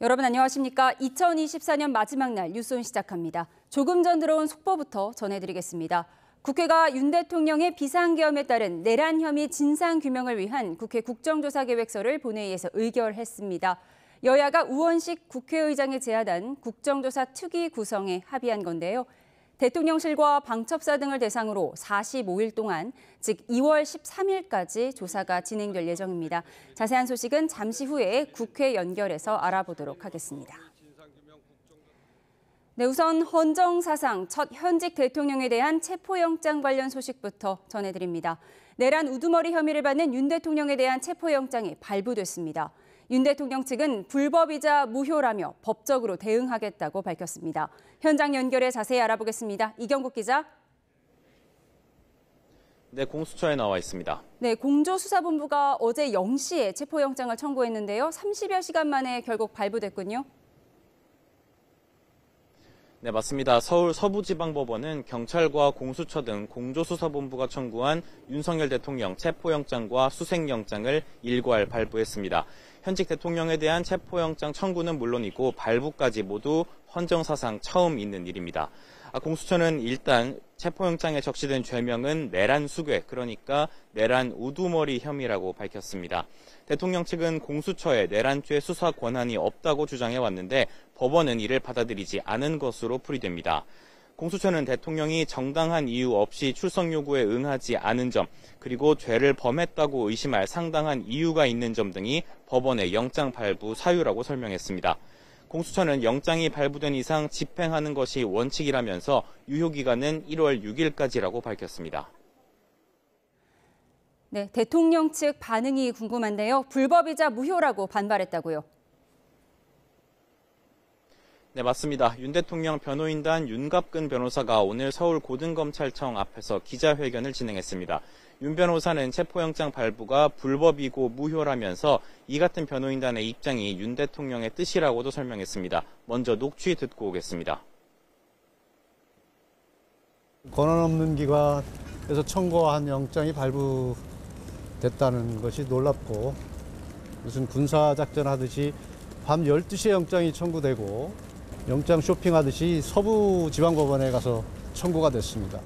여러분 안녕하십니까? 2024년 마지막 날 뉴스온 시작합니다. 조금 전 들어온 속보부터 전해드리겠습니다. 국회가 윤 대통령의 비상계엄에 따른 내란 혐의 진상규명을 위한 국회 국정조사계획서를 본회의에서 의결했습니다. 여야가 우원식 국회의장에 제안한 국정조사 특위 구성에 합의한 건데요. 대통령실과 방첩사 등을 대상으로 45일 동안, 즉 2월 13일까지 조사가 진행될 예정입니다. 자세한 소식은 잠시 후에 국회 연결해서 알아보도록 하겠습니다. 네, 우선 헌정 사상 첫 현직 대통령에 대한 체포영장 관련 소식부터 전해드립니다. 내란 우두머리 혐의를 받는 윤 대통령에 대한 체포영장이 발부됐습니다. 윤 대통령 측은 불법이자 무효라며 법적으로 대응하겠다고 밝혔습니다. 현장 연결해 자세히 알아보겠습니다. 이경국 기자. 네, 공수처에 나와 있습니다. 네, 공조수사본부가 어제 0시에 체포영장을 청구했는데요. 30여 시간 만에 결국 발부됐군요. 네, 맞습니다. 서울 서부지방법원은 경찰과 공수처 등 공조수사본부가 청구한 윤석열 대통령 체포영장과 수색영장을 일괄 발부했습니다. 현직 대통령에 대한 체포영장 청구는 물론이고 발부까지 모두 헌정사상 처음 있는 일입니다. 공수처는 일단 체포영장에 적시된 죄명은 내란 수괴, 그러니까 내란 우두머리 혐의라고 밝혔습니다. 대통령 측은 공수처에 내란죄 수사 권한이 없다고 주장해왔는데 법원은 이를 받아들이지 않은 것으로 풀이됩니다. 공수처는 대통령이 정당한 이유 없이 출석 요구에 응하지 않은 점, 그리고 죄를 범했다고 의심할 상당한 이유가 있는 점 등이 법원의 영장 발부 사유라고 설명했습니다. 공수처는 영장이 발부된 이상 집행하는 것이 원칙이라면서 유효기간은 1월 6일까지라고 밝혔습니다. 네, 대통령 측 반응이 궁금한데요. 불법이자 무효라고 반발했다고요. 네, 맞습니다. 윤 대통령 변호인단 윤갑근 변호사가 오늘 서울고등검찰청 앞에서 기자회견을 진행했습니다. 윤 변호사는 체포영장 발부가 불법이고 무효라면서 이 같은 변호인단의 입장이 윤 대통령의 뜻이라고도 설명했습니다. 먼저 녹취 듣고 오겠습니다. 권한 없는 기관에서 청구한 영장이 발부됐다는 것이 놀랍고, 무슨 군사작전 하듯이 밤 12시에 영장이 청구되고 영장 쇼핑하듯이 서부지방법원에 가서 청구가 됐습니다.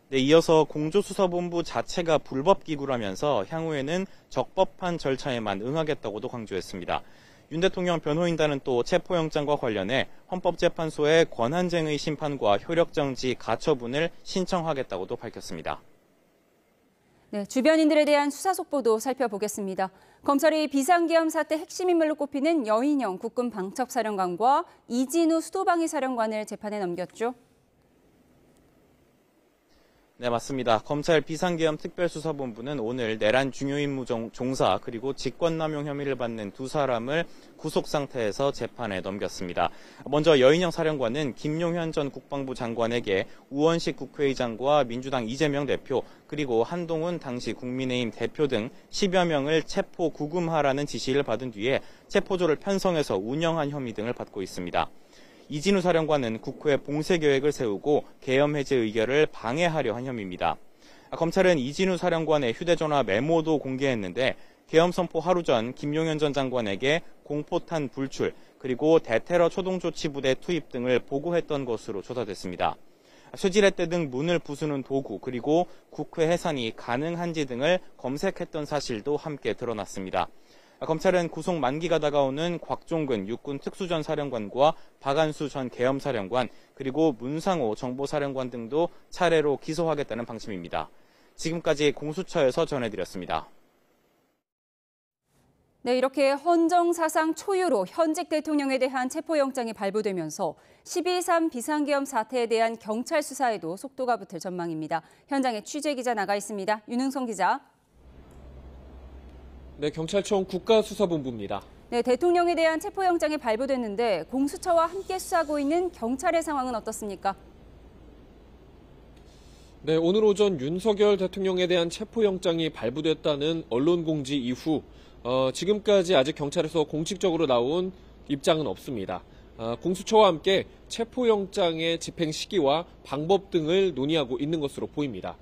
네, 이어서 공조수사본부 자체가 불법기구라면서 향후에는 적법한 절차에만 응하겠다고도 강조했습니다. 윤 대통령 변호인단은 또 체포영장과 관련해 헌법재판소에 권한쟁의 심판과 효력정지 가처분을 신청하겠다고도 밝혔습니다. 네, 주변인들에 대한 수사 속보도 살펴보겠습니다. 검찰이 비상계엄 사태 핵심 인물로 꼽히는 여인영 국군 방첩사령관과 이진우 수도방위 사령관을 재판에 넘겼죠. 네, 맞습니다. 검찰 비상계엄 특별수사본부는 오늘 내란 중요임무 종사 그리고 직권남용 혐의를 받는 두 사람을 구속 상태에서 재판에 넘겼습니다. 먼저 여인영 사령관은 김용현 전 국방부 장관에게 우원식 국회의장과 민주당 이재명 대표 그리고 한동훈 당시 국민의힘 대표 등 10여 명을 체포 구금하라는 지시를 받은 뒤에 체포조를 편성해서 운영한 혐의 등을 받고 있습니다. 이진우 사령관은 국회 봉쇄 계획을 세우고 계엄 해제 의결을 방해하려 한 혐의입니다. 검찰은 이진우 사령관의 휴대전화 메모도 공개했는데 계엄 선포 하루 전 김용현 전 장관에게 공포탄 불출 그리고 대테러 초동조치부대 투입 등을 보고했던 것으로 조사됐습니다. 쇠지렛대 등 문을 부수는 도구 그리고 국회 해산이 가능한지 등을 검색했던 사실도 함께 드러났습니다. 검찰은 구속 만기가 다가오는 곽종근 육군 특수전 사령관과 박안수 전 계엄사령관 그리고 문상호 정보사령관 등도 차례로 기소하겠다는 방침입니다. 지금까지 공수처에서 전해드렸습니다. 네, 이렇게 헌정사상 초유로 현직 대통령에 대한 체포영장이 발부되면서 12.3 비상계엄 사태에 대한 경찰 수사에도 속도가 붙을 전망입니다. 현장에 취재기자 나가 있습니다. 윤흥성 기자. 네, 경찰청 국가수사본부입니다. 네, 대통령에 대한 체포영장이 발부됐는데 공수처와 함께 수사하고 있는 경찰의 상황은 어떻습니까? 네, 오늘 오전 윤석열 대통령에 대한 체포영장이 발부됐다는 언론 공지 이후 지금까지 아직 경찰에서 공식적으로 나온 입장은 없습니다. 공수처와 함께 체포영장의 집행 시기와 방법 등을 논의하고 있는 것으로 보입니다.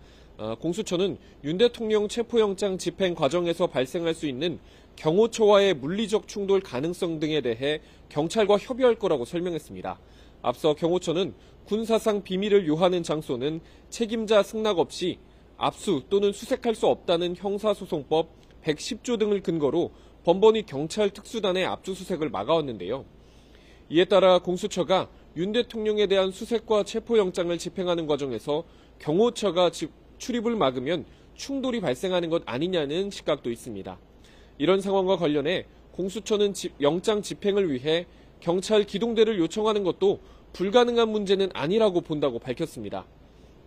공수처는 윤 대통령 체포영장 집행 과정에서 발생할 수 있는 경호처와의 물리적 충돌 가능성 등에 대해 경찰과 협의할 거라고 설명했습니다. 앞서 경호처는 군사상 비밀을 요하는 장소는 책임자 승낙 없이 압수 또는 수색할 수 없다는 형사소송법 110조 등을 근거로 번번이 경찰 특수단의 압수수색을 막아왔는데요. 이에 따라 공수처가 윤 대통령에 대한 수색과 체포영장을 집행하는 과정에서 경호처가 출입을 막으면 충돌이 발생하는 것 아니냐는 시각도 있습니다. 이런 상황과 관련해 공수처는 영장 집행을 위해 경찰 기동대를 요청하는 것도 불가능한 문제는 아니라고 본다고 밝혔습니다.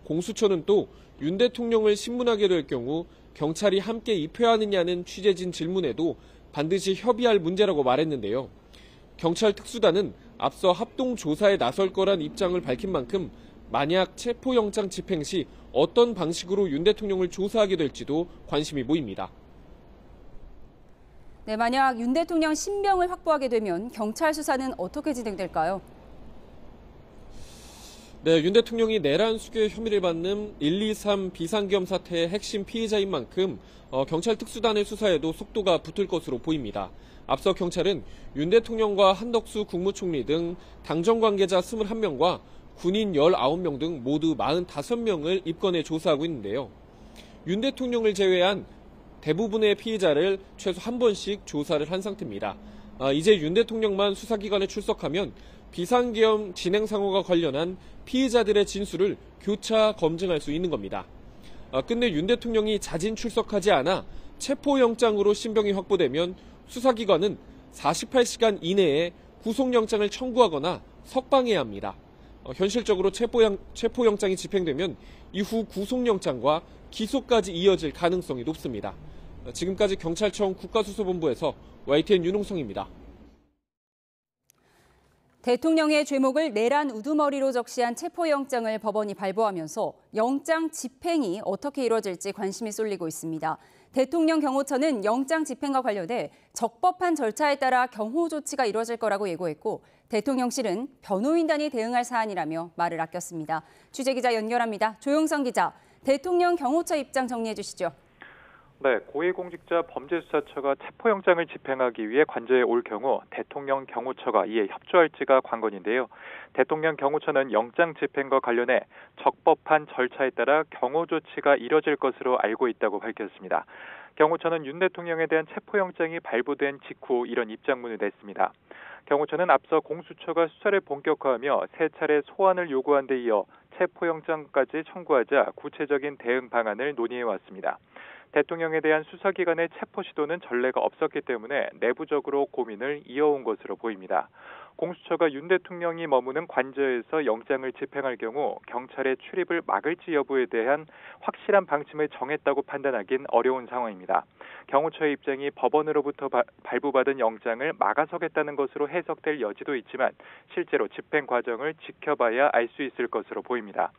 공수처는 또 윤 대통령을 신문하게 될 경우 경찰이 함께 입회하느냐는 취재진 질문에도 반드시 협의할 문제라고 말했는데요. 경찰 특수단은 앞서 합동 조사에 나설 거란 입장을 밝힌 만큼 만약 체포영장 집행 시 어떤 방식으로 윤 대통령을 조사하게 될지도 관심이 모입니다. 네, 만약 윤 대통령 신병을 확보하게 되면 경찰 수사는 어떻게 진행될까요? 네, 윤 대통령이 내란 수괴 혐의를 받는 123 비상계엄 사태의 핵심 피해자인 만큼 경찰 특수단의 수사에도 속도가 붙을 것으로 보입니다. 앞서 경찰은 윤 대통령과 한덕수 국무총리 등 당정 관계자 21명과 군인 19명 등 모두 45명을 입건해 조사하고 있는데요. 윤 대통령을 제외한 대부분의 피해자를 최소 한 번씩 조사를 한 상태입니다. 이제 윤 대통령만 수사기관에 출석하면 비상계엄 진행 상황과 관련한 피해자들의 진술을 교차 검증할 수 있는 겁니다. 끝내 윤 대통령이 자진 출석하지 않아 체포영장으로 신병이 확보되면 수사기관은 48시간 이내에 구속영장을 청구하거나 석방해야 합니다. 현실적으로 체포영장이 집행되면 이후 구속영장과 기소까지 이어질 가능성이 높습니다. 지금까지 경찰청 국가수사본부에서 YTN 윤홍성입니다. 대통령의 죄목을 내란 우두머리로 적시한 체포영장을 법원이 발부하면서 영장 집행이 어떻게 이루어질지 관심이 쏠리고 있습니다. 대통령 경호처는 영장 집행과 관련해 적법한 절차에 따라 경호 조치가 이루어질 거라고 예고했고 대통령실은 변호인단이 대응할 사안이라며 말을 아꼈습니다. 취재기자 연결합니다. 조용성 기자, 대통령 경호처 입장 정리해 주시죠. 네, 고위공직자 범죄수사처가 체포영장을 집행하기 위해 관저에 올 경우 대통령 경호처가 이에 협조할지가 관건인데요. 대통령 경호처는 영장 집행과 관련해 적법한 절차에 따라 경호 조치가 이뤄질 것으로 알고 있다고 밝혔습니다. 경호처는 윤 대통령에 대한 체포영장이 발부된 직후 이런 입장문을 냈습니다. 경호처는 앞서 공수처가 수사를 본격화하며 세 차례 소환을 요구한 데 이어 체포영장까지 청구하자 구체적인 대응 방안을 논의해왔습니다. 대통령에 대한 수사기관의 체포 시도는 전례가 없었기 때문에 내부적으로 고민을 이어온 것으로 보입니다. 공수처가 윤 대통령이 머무는 관저에서 영장을 집행할 경우 경찰의 출입을 막을지 여부에 대한 확실한 방침을 정했다고 판단하긴 어려운 상황입니다. 경호처의 입장이 법원으로부터 발부받은 영장을 막아서겠다는 것으로 해석될 여지도 있지만 실제로 집행 과정을 지켜봐야 알 수 있을 것으로 보입니다.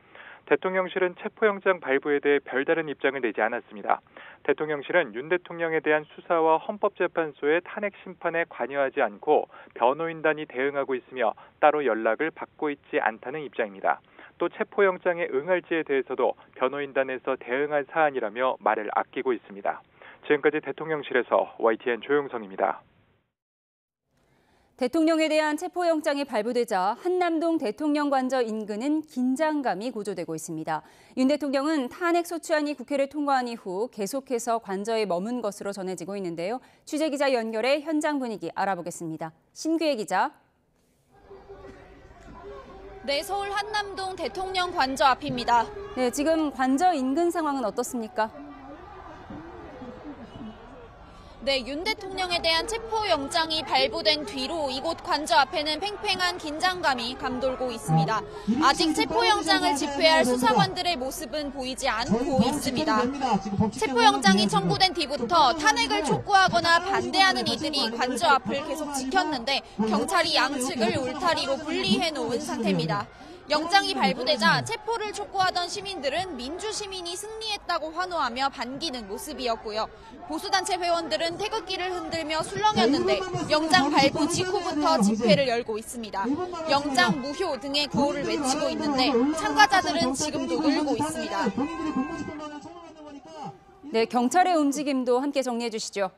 대통령실은 체포영장 발부에 대해 별다른 입장을 내지 않았습니다. 대통령실은 윤 대통령에 대한 수사와 헌법재판소의 탄핵 심판에 관여하지 않고 변호인단이 대응하고 있으며 따로 연락을 받고 있지 않다는 입장입니다. 또 체포영장에 응할지에 대해서도 변호인단에서 대응할 사안이라며 말을 아끼고 있습니다. 지금까지 대통령실에서 YTN 조용성입니다. 대통령에 대한 체포영장이 발부되자 한남동 대통령 관저 인근은 긴장감이 고조되고 있습니다. 윤 대통령은 탄핵 소추안이 국회를 통과한 이후 계속해서 관저에 머문 것으로 전해지고 있는데요. 취재기자 연결해 현장 분위기 알아보겠습니다. 신규혜 기자. 네, 서울 한남동 대통령 관저 앞입니다. 네, 지금 관저 인근 상황은 어떻습니까? 네, 윤 대통령에 대한 체포영장이 발부된 뒤로 이곳 관저 앞에는 팽팽한 긴장감이 감돌고 있습니다. 아직 체포영장을 집행할 수사관들의 모습은 보이지 않고 있습니다. 체포영장이 청구된 뒤부터 탄핵을 촉구하거나 반대하는 이들이 관저 앞을 계속 지켰는데 경찰이 양측을 울타리로 분리해놓은 상태입니다. 영장이 발부되자 체포를 촉구하던 시민들은 민주시민이 승리했다고 환호하며 반기는 모습이었고요. 보수단체 회원들은 태극기를 흔들며 술렁였는데 영장 발부 직후부터 집회를 열고 있습니다. 영장 무효 등의 구호를 외치고 있는데 참가자들은 지금도 울고 있습니다. 네, 경찰의 움직임도 함께 정리해 주시죠.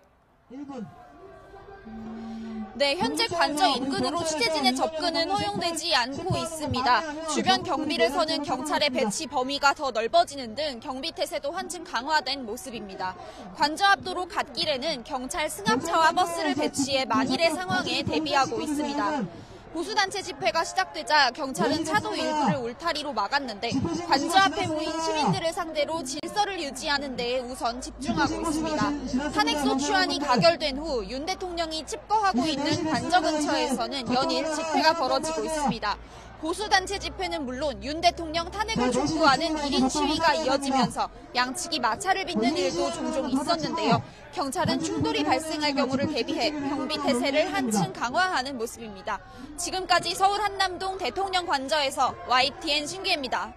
네, 현재 관저 인근으로 취재진의 접근은 허용되지 않고 있습니다. 주변 경비를 서는 경찰의 배치 범위가 더 넓어지는 등 경비 태세도 한층 강화된 모습입니다. 관저 앞 도로 갓길에는 경찰 승합차와 버스를 배치해 만일의 상황에 대비하고 있습니다. 보수단체 집회가 시작되자 경찰은 차도 일부를 울타리로 막았는데 관저 앞에 모인 시민들을 상대로 질서를 유지하는 데에 우선 집중하고 있습니다. 탄핵소추안이 가결된 후 윤 대통령이 칩거하고 있는 관저 근처에서는 연일 집회가 벌어지고 있습니다. 보수단체 집회는 물론 윤 대통령 탄핵을 촉구하는 1인 시위가 이어지면서 양측이 마찰을 빚는 일도 종종 있었는데요. 경찰은 충돌이 발생할 경우를 대비해 경비 태세를 한층 강화하는 모습입니다. 지금까지 서울 한남동 대통령 관저에서 YTN 신기혜입니다.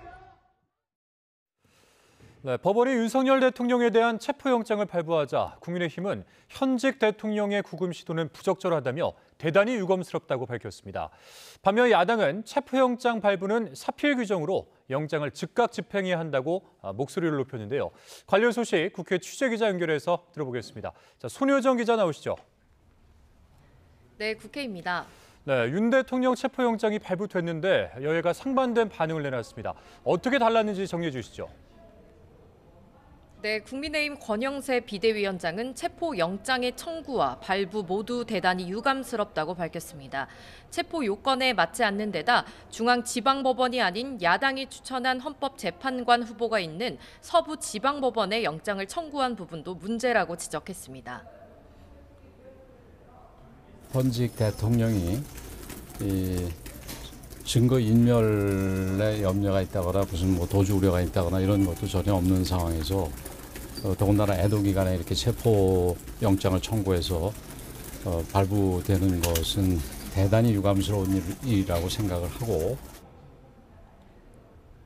네, 법원이 윤석열 대통령에 대한 체포영장을 발부하자 국민의힘은 현직 대통령의 구금 시도는 부적절하다며 대단히 유감스럽다고 밝혔습니다. 반면 야당은 체포영장 발부는 사필 규정으로 영장을 즉각 집행해야 한다고 목소리를 높였는데요. 관련 소식 국회 취재기자 연결해서 들어보겠습니다. 자, 손효정 기자 나오시죠. 네, 국회입니다. 네, 윤 대통령 체포영장이 발부됐는데 여야가 상반된 반응을 내놨습니다. 어떻게 달랐는지 정리해 주시죠. 네, 국민의힘 권영세 비대위원장은 체포영장의 청구와 발부 모두 대단히 유감스럽다고 밝혔습니다. 체포 요건에 맞지 않는 데다 중앙지방법원이 아닌 야당이 추천한 헌법재판관 후보가 있는 서부지방법원에 영장을 청구한 부분도 문제라고 지적했습니다. 현직 대통령이 증거인멸에 염려가 있다거나 무슨 도주 우려가 있다거나 이런 것도 전혀 없는 상황에서 더군다나 애도기간에 이렇게 체포영장을 청구해서 발부되는 것은 대단히 유감스러운 일이라고 생각을 하고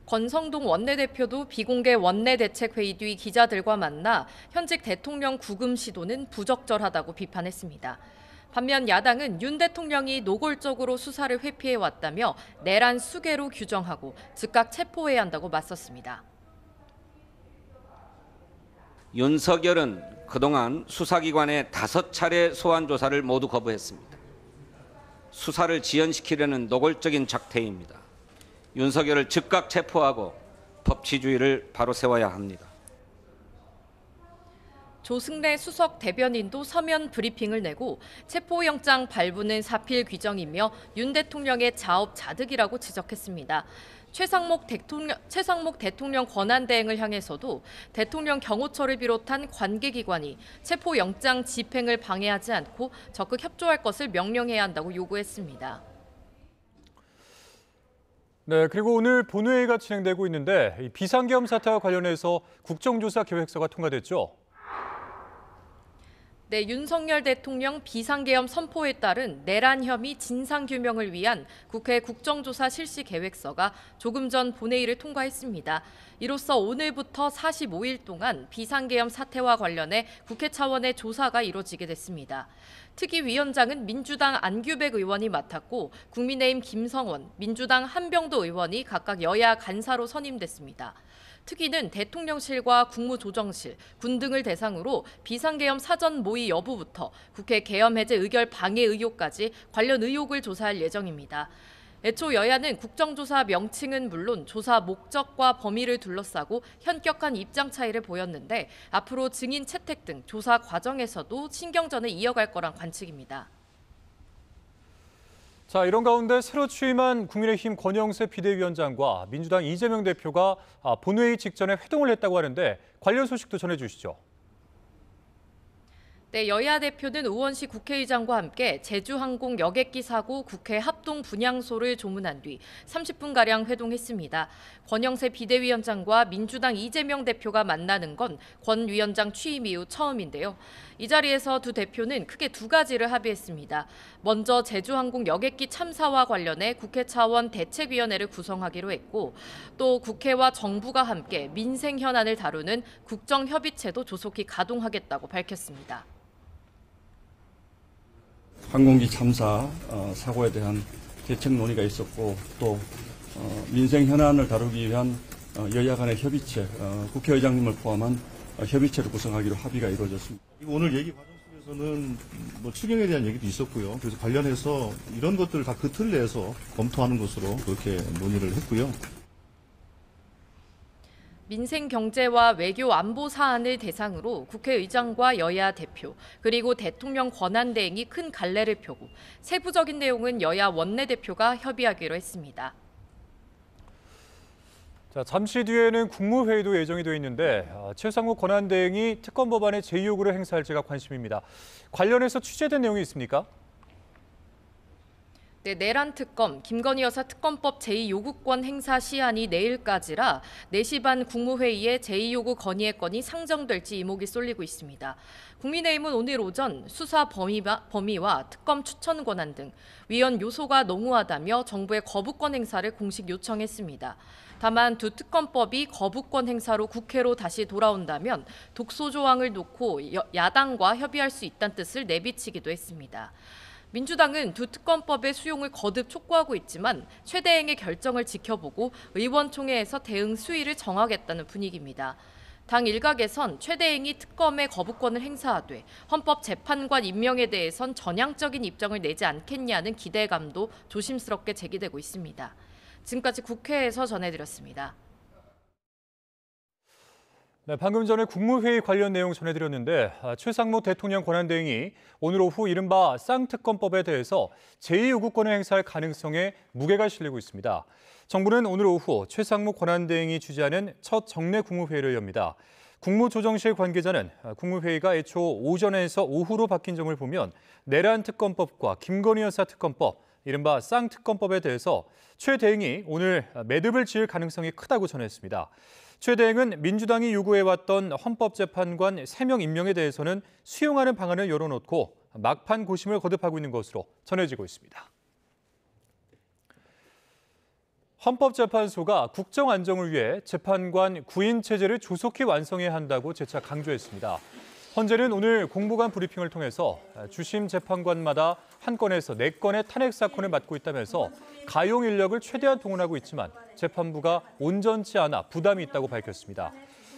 권성동 원내대표도 비공개 원내대책회의 뒤 기자들과 만나 현직 대통령 구금 시도는 부적절하다고 비판했습니다. 반면 야당은 윤 대통령이 노골적으로 수사를 회피해왔다며 내란 수괴로 규정하고 즉각 체포해야 한다고 맞섰습니다. 윤석열은 그동안 수사기관의 5차례 소환 조사를 모두 거부했습니다. 수사를 지연시키려는 노골적인 작태입니다. 윤석열을 즉각 체포하고 법치주의를 바로 세워야 합니다. 조승래 수석 대변인도 서면 브리핑을 내고 체포영장 발부는 사필 규정이며 윤 대통령의 자업자득이라고 지적했습니다. 최상목 대통령 권한대행을 향해서도 대통령 경호처를 비롯한 관계기관이 체포영장 집행을 방해하지 않고 적극 협조할 것을 명령해야 한다고 요구했습니다. 네, 그리고 오늘 본회의가 진행되고 있는데 이 비상계엄 사태와 관련해서 국정조사 계획서가 통과됐죠. 네, 윤석열 대통령 비상계엄 선포에 따른 내란 혐의 진상규명을 위한 국회 국정조사 실시 계획서가 조금 전 본회의를 통과했습니다. 이로써 오늘부터 45일 동안 비상계엄 사태와 관련해 국회 차원의 조사가 이루어지게 됐습니다. 특위위원장은 민주당 안규백 의원이 맡았고 국민의힘 김성원, 민주당 한병도 의원이 각각 여야 간사로 선임됐습니다. 특위는 대통령실과 국무조정실, 군 등을 대상으로 비상계엄 사전 모의 여부부터 국회 계엄 해제 의결 방해 의혹까지 관련 의혹을 조사할 예정입니다. 애초 여야는 국정조사 명칭은 물론 조사 목적과 범위를 둘러싸고 현격한 입장 차이를 보였는데 앞으로 증인 채택 등 조사 과정에서도 신경전을 이어갈 거란 관측입니다. 자, 이런 가운데 새로 취임한 국민의힘 권영세 비대위원장과 민주당 이재명 대표가 본회의 직전에 회동을 했다고 하는데 관련 소식도 전해주시죠. 네, 여야 대표는 우원식 국회의장과 함께 제주항공 여객기 사고 국회 합동 분향소를 조문한 뒤 30분가량 회동했습니다. 권영세 비대위원장과 민주당 이재명 대표가 만나는 건 권 위원장 취임 이후 처음인데요. 이 자리에서 두 대표는 크게 두 가지를 합의했습니다. 먼저 제주항공 여객기 참사와 관련해 국회 차원 대책위원회를 구성하기로 했고 또 국회와 정부가 함께 민생 현안을 다루는 국정협의체도 조속히 가동하겠다고 밝혔습니다. 항공기 참사 사고에 대한 대책 논의가 있었고 또 민생 현안을 다루기 위한 여야 간의 협의체, 국회의장님을 포함한 협의체를 구성하기로 합의가 이루어졌습니다. 오늘 얘기 과정 속에서 저는 뭐 추경에 대한 얘기도 있었고요. 그래서 관련해서 이런 것들을 다 그 틀 내에서 검토하는 것으로 그렇게 논의를 했고요. 민생 경제와 외교 안보 사안을 대상으로 국회의장과 여야 대표 그리고 대통령 권한대행이 큰 갈래를 펴고 세부적인 내용은 여야 원내대표가 협의하기로 했습니다. 자, 잠시 뒤에는 국무회의도 예정이 되어 있는데 최상목 권한대행이 특검 법안의 제2요구를 행사할지가 관심입니다. 관련해서 취재된 내용이 있습니까? 네, 내란 특검, 김건희 여사 특검법 제2요구권 행사 시한이 내일까지라 4시 반 국무회의에 제2요구 건의의 건이 상정될지 이목이 쏠리고 있습니다. 국민의힘은 오늘 오전 수사 범위와 특검 추천 권한 등 위헌 요소가 농후하다며 정부의 거부권 행사를 공식 요청했습니다. 다만 두 특검법이 거부권 행사로 국회로 다시 돌아온다면 독소 조항을 놓고 야당과 협의할 수 있다는 뜻을 내비치기도 했습니다. 민주당은 두 특검법의 수용을 거듭 촉구하고 있지만 최 대행의 결정을 지켜보고 의원총회에서 대응 수위를 정하겠다는 분위기입니다. 당 일각에선 최 대행이 특검의 거부권을 행사하되 헌법재판관 임명에 대해선 전향적인 입장을 내지 않겠냐는 기대감도 조심스럽게 제기되고 있습니다. 지금까지 국회에서 전해드렸습니다. 네, 방금 전에 국무회의 관련 내용 전해드렸는데 최상목 대통령 권한대행이 오늘 오후 이른바 쌍특검법에 대해서 제2요구권을 행사할 가능성에 무게가 실리고 있습니다. 정부는 오늘 오후 최상목 권한대행이 주재하는 첫 정례 국무회의를 엽니다. 국무조정실 관계자는 국무회의가 애초 오전에서 오후로 바뀐 점을 보면 내란 특검법과 김건희 여사 특검법, 이른바 쌍특검법에 대해서 최 대행이 오늘 매듭을 지을 가능성이 크다고 전했습니다. 최 대행은 민주당이 요구해왔던 헌법재판관 3명 임명에 대해서는 수용하는 방안을 열어놓고 막판 고심을 거듭하고 있는 것으로 전해지고 있습니다. 헌법재판소가 국정 안정을 위해 재판관 구인 체제를 조속히 완성해야 한다고 재차 강조했습니다. 헌재는 오늘 공보관 브리핑을 통해서 주심 재판관마다 한 건에서 4건의 탄핵 사건을 맡고 있다면서 가용 인력을 최대한 동원하고 있지만 재판부가 온전치 않아 부담이 있다고 밝혔습니다.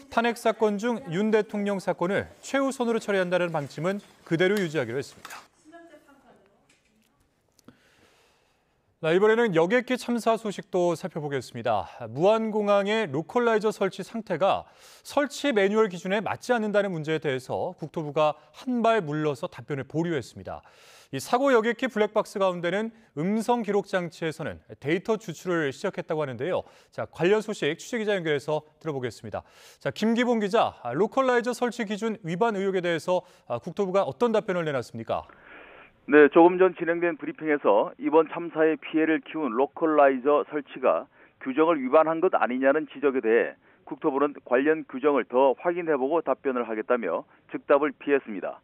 탄핵 사건 중 윤 대통령 사건을 최우선으로 처리한다는 방침은 그대로 유지하기로 했습니다. 이번에는 여객기 참사 소식도 살펴보겠습니다. 무안공항의 로컬라이저 설치 상태가 설치 매뉴얼 기준에 맞지 않는다는 문제에 대해서 국토부가 한 발 물러서 답변을 보류했습니다. 이 사고 여객기 블랙박스 가운데는 음성 기록 장치에서는 데이터 추출을 시작했다고 하는데요. 자, 관련 소식 취재기자 연결해서 들어보겠습니다. 자, 김기봉 기자, 로컬라이저 설치 기준 위반 의혹에 대해서 국토부가 어떤 답변을 내놨습니까? 네, 조금 전 진행된 브리핑에서 이번 참사의 피해를 키운 로컬라이저 설치가 규정을 위반한 것 아니냐는 지적에 대해 국토부는 관련 규정을 더 확인해보고 답변을 하겠다며 즉답을 피했습니다.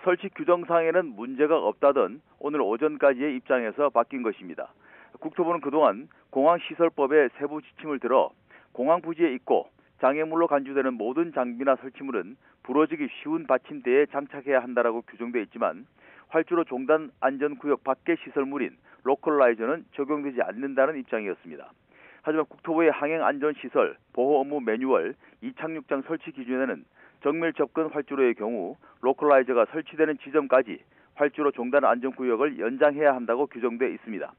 설치 규정상에는 문제가 없다던 오늘 오전까지의 입장에서 바뀐 것입니다. 국토부는 그동안 공항시설법의 세부 지침을 들어 공항 부지에 있고 장애물로 간주되는 모든 장비나 설치물은 부러지기 쉬운 받침대에 장착해야 한다라고 규정돼 있지만 활주로 종단 안전구역 밖의 시설물인 로컬라이저는 적용되지 않는다는 입장이었습니다. 하지만 국토부의 항행안전시설 보호 업무 매뉴얼 이착륙장 설치 기준에는 정밀 접근 활주로의 경우 로컬라이저가 설치되는 지점까지 활주로 종단 안전구역을 연장해야 한다고 규정돼 있습니다.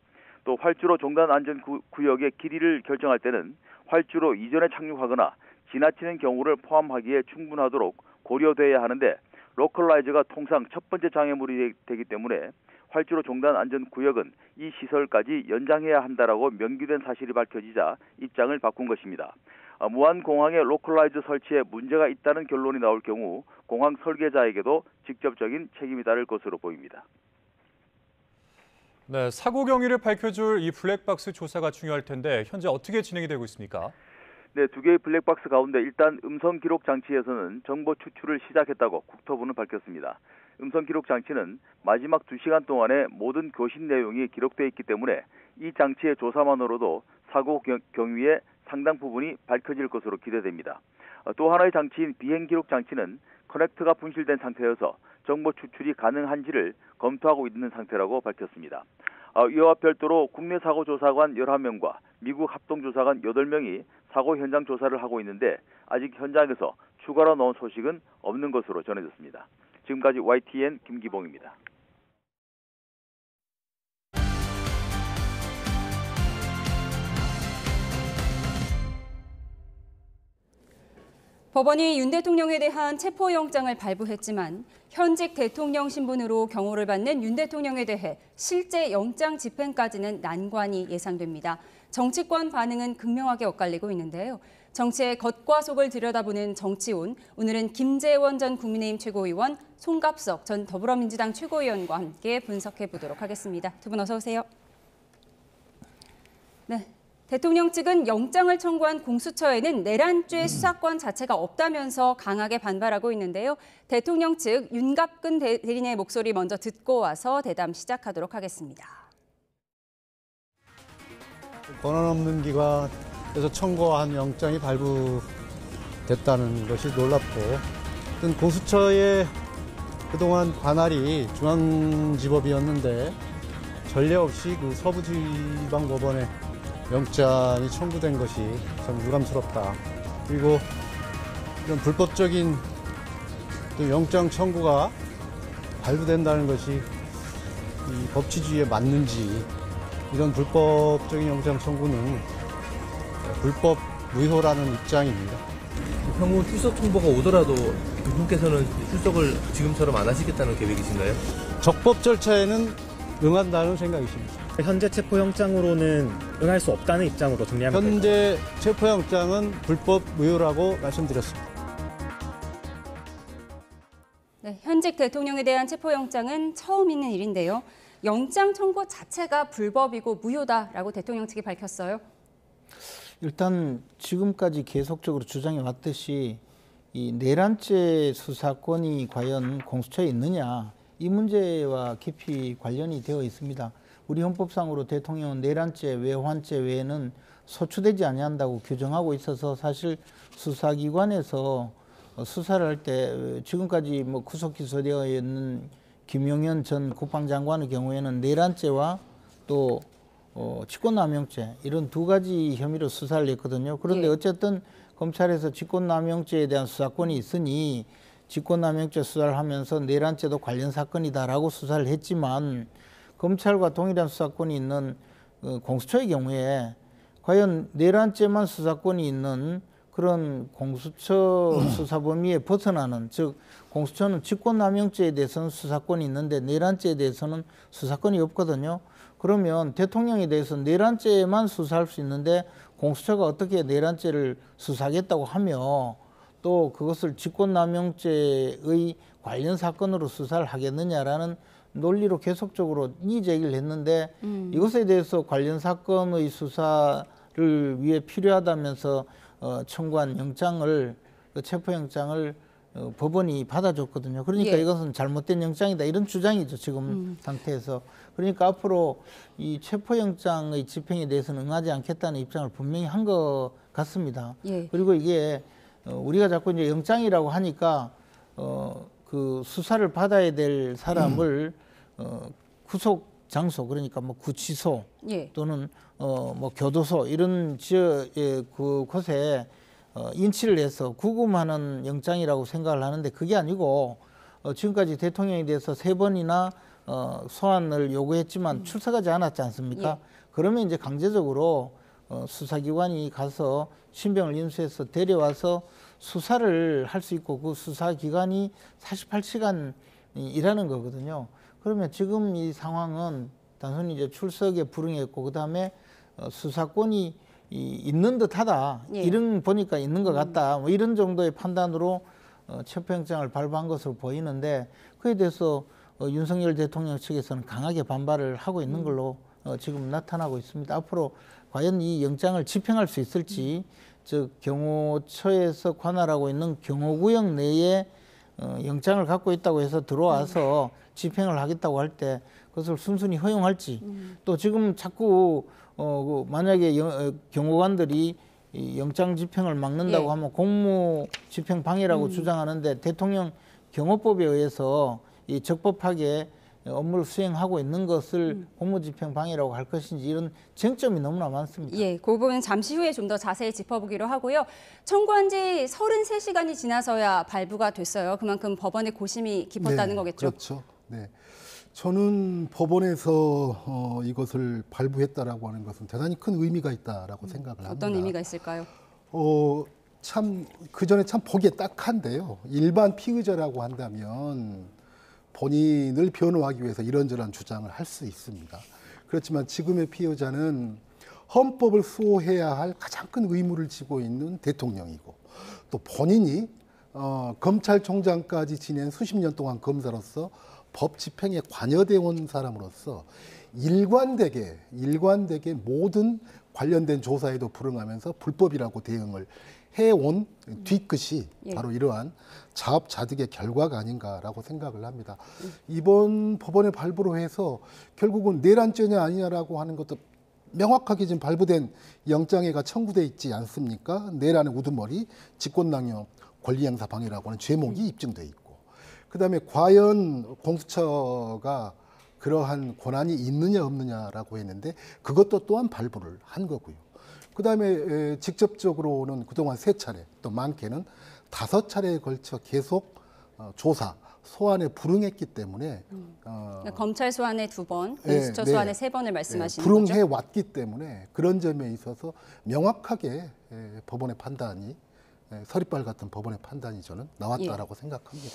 또 활주로 종단 안전구역의 길이를 결정할 때는 활주로 이전에 착륙하거나 지나치는 경우를 포함하기에 충분하도록 고려돼야 하는데 로컬라이저가 통상 첫 번째 장애물이 되기 때문에 활주로 종단 안전구역은 이 시설까지 연장해야 한다라고 명기된 사실이 밝혀지자 입장을 바꾼 것입니다. 무안공항의 로컬라이저 설치에 문제가 있다는 결론이 나올 경우 공항 설계자에게도 직접적인 책임이 따를 것으로 보입니다. 네, 사고 경위를 밝혀줄 이 블랙박스 조사가 중요할 텐데 현재 어떻게 진행이 되고 있습니까? 네, 2개의 블랙박스 가운데 일단 음성 기록 장치에서는 정보 추출을 시작했다고 국토부는 밝혔습니다. 음성 기록 장치는 마지막 2시간 동안의 모든 교신 내용이 기록돼 있기 때문에 이 장치의 조사만으로도 사고 경위의 상당 부분이 밝혀질 것으로 기대됩니다. 또 하나의 장치인 비행 기록 장치는 커넥터가 분실된 상태여서 정보 추출이 가능한지를 검토하고 있는 상태라고 밝혔습니다. 이와 별도로 국내 사고조사관 11명과 미국 합동조사관 8명이 사고 현장 조사를 하고 있는데 아직 현장에서 추가로 나온 소식은 없는 것으로 전해졌습니다. 지금까지 YTN 김기봉입니다. 법원이 윤 대통령에 대한 체포영장을 발부했지만 현직 대통령 신분으로 경호를 받는 윤 대통령에 대해 실제 영장 집행까지는 난관이 예상됩니다. 정치권 반응은 극명하게 엇갈리고 있는데요. 정치의 겉과 속을 들여다보는 정치온, 오늘은 김재원 전 국민의힘 최고위원, 송갑석 전 더불어민주당 최고위원과 함께 분석해 보도록 하겠습니다. 두 분 어서 오세요. 네. 대통령 측은 영장을 청구한 공수처에는 내란죄 수사권 자체가 없다면서 강하게 반발하고 있는데요. 대통령 측 윤갑근 대리인의 목소리 먼저 듣고 와서 대담 시작하도록 하겠습니다. 권한 없는 기관에서 청구한 영장이 발부됐다는 것이 놀랍고, 공수처의 그동안 관할이 중앙지법이었는데 전례 없이 그 서부지방법원에 영장이 청구된 것이 참 유감스럽다. 그리고 이런 불법적인 영장 청구가 발부된다는 것이 이 법치주의에 맞는지, 이런 불법적인 영장 청구는 불법 무효라는 입장입니다. 향후 출석 통보가 오더라도 두 분께서는 출석을 지금처럼 안 하시겠다는 계획이신가요? 적법 절차에는 응한다는 생각이십니다. 현재 체포영장으로는 응할 수 없다는 입장으로 정리하면 될까요? 현재 체포영장은 불법 무효라고 말씀드렸습니다. 네, 현직 대통령에 대한 체포영장은 처음 있는 일인데요. 영장 청구 자체가 불법이고 무효다라고 대통령 측이 밝혔어요. 일단 지금까지 계속적으로 주장해 왔듯이 이 내란죄 수사권이 과연 공수처에 있느냐, 이 문제와 깊이 관련이 되어 있습니다. 우리 헌법상으로 대통령은 내란죄, 외환죄 외에는 소추되지 아니한다고 규정하고 있어서 사실 수사기관에서 수사를 할 때 지금까지 뭐 구속 기소되어 있는 김용현 전 국방장관의 경우에는 내란죄와 또 직권남용죄, 이런 두 가지 혐의로 수사를 했거든요. 그런데 어쨌든 검찰에서 직권남용죄에 대한 수사권이 있으니 직권남용죄 수사를 하면서 내란죄도 관련 사건이다라고 수사를 했지만, 검찰과 동일한 수사권이 있는 공수처의 경우에 과연 내란죄만 수사권이 있는 그런 공수처 수사 범위에 벗어나는, 즉 공수처는 직권남용죄에 대해서는 수사권이 있는데 내란죄에 대해서는 수사권이 없거든요. 그러면 대통령에 대해서 내란죄만 수사할 수 있는데 공수처가 어떻게 내란죄를 수사하겠다고 하며 또 그것을 직권남용죄의 관련 사건으로 수사를 하겠느냐라는 논리로 계속적으로 이의 제기를 했는데, 이것에 대해서 관련 사건의 수사를 위해 필요하다면서 청구한 영장을, 체포영장을 법원이 받아줬거든요. 그러니까 이것은 잘못된 영장이다, 이런 주장이죠, 지금 상태에서. 그러니까 앞으로 이 체포영장의 집행에 대해서는 응하지 않겠다는 입장을 분명히 한 것 같습니다. 그리고 이게 우리가 자꾸 이제 영장이라고 하니까 그 수사를 받아야 될 사람을 구속 장소, 그러니까 뭐 구치소 또는 뭐 교도소 이런 그곳에 인치를 해서 구금하는 영장이라고 생각을 하는데, 그게 아니고 지금까지 대통령에 대해서 3번이나 소환을 요구했지만 출석하지 않았지 않습니까? 그러면 이제 강제적으로 수사기관이 가서 신병을 인수해서 데려와서 수사를 할 수 있고, 그 수사기간이 48시간 일하는 거거든요. 그러면 지금 이 상황은 단순히 이제 출석에 불응했고, 그 다음에 수사권이 있는 듯하다, 이런 보니까 있는 것 같다, 뭐 이런 정도의 판단으로 체포영장을 발부한 것으로 보이는데, 그에 대해서 윤석열 대통령 측에서는 강하게 반발을 하고 있는 걸로 지금 나타나고 있습니다. 앞으로 과연 이 영장을 집행할 수 있을지, 즉 경호처에서 관할하고 있는 경호구역 내에 영장을 갖고 있다고 해서 들어와서 집행을 하겠다고 할 때 그것을 순순히 허용할지, 또 지금 자꾸 만약에 경호관들이 이 영장 집행을 막는다고 하면 공무 집행 방해라고 주장하는데, 대통령 경호법에 의해서 이 적법하게 업무를 수행하고 있는 것을 공무집행방해라고 할 것인지 이런 쟁점이 너무나 많습니다. 예, 그 부분은 잠시 후에 좀 더 자세히 짚어보기로 하고요. 청구한 지 33시간이 지나서야 발부가 됐어요. 그만큼 법원의 고심이 깊었다는 거겠죠? 그렇죠. 네. 저는 법원에서 이것을 발부했다라고 하는 것은 대단히 큰 의미가 있다라고 생각을 합니다. 어떤 의미가 있을까요? 참 그전에 참 보기에 딱한데요. 일반 피의자라고 한다면 본인을 변호하기 위해서 이런저런 주장을 할 수 있습니다. 그렇지만 지금의 피의자는 헌법을 수호해야 할 가장 큰 의무를 지고 있는 대통령이고 또 본인이 검찰총장까지 지낸 수십 년 동안 검사로서 법 집행에 관여되어 온 사람으로서 일관되게 모든 관련된 조사에도 불응하면서 불법이라고 대응을 해온 뒤끝이 바로 이러한 자업자득의 결과가 아닌가라고 생각을 합니다. 이번 법원의 발부로 해서 결국은 내란죄냐 아니냐라고 하는 것도 명확하게 지금 발부된 영장에가 청구돼 있지 않습니까? 내란의 우두머리, 직권남용, 권리행사 방해라고 하는 죄목이 입증돼 있고, 그다음에 과연 공수처가 그러한 권한이 있느냐 없느냐라고 했는데 그것도 또한 발부를 한 거고요. 그다음에 직접적으로는 그동안 3차례, 또 많게는 5차례에 걸쳐 계속 조사, 소환에 불응했기 때문에 그러니까 검찰 소환에 2번, 공수처 소환에 3번을 말씀하시는 거죠? 불응해 왔기 때문에 그런 점에 있어서 명확하게 법원의 판단이 서리빨 같은 법원의 판단이 저는 나왔다라고 생각합니다.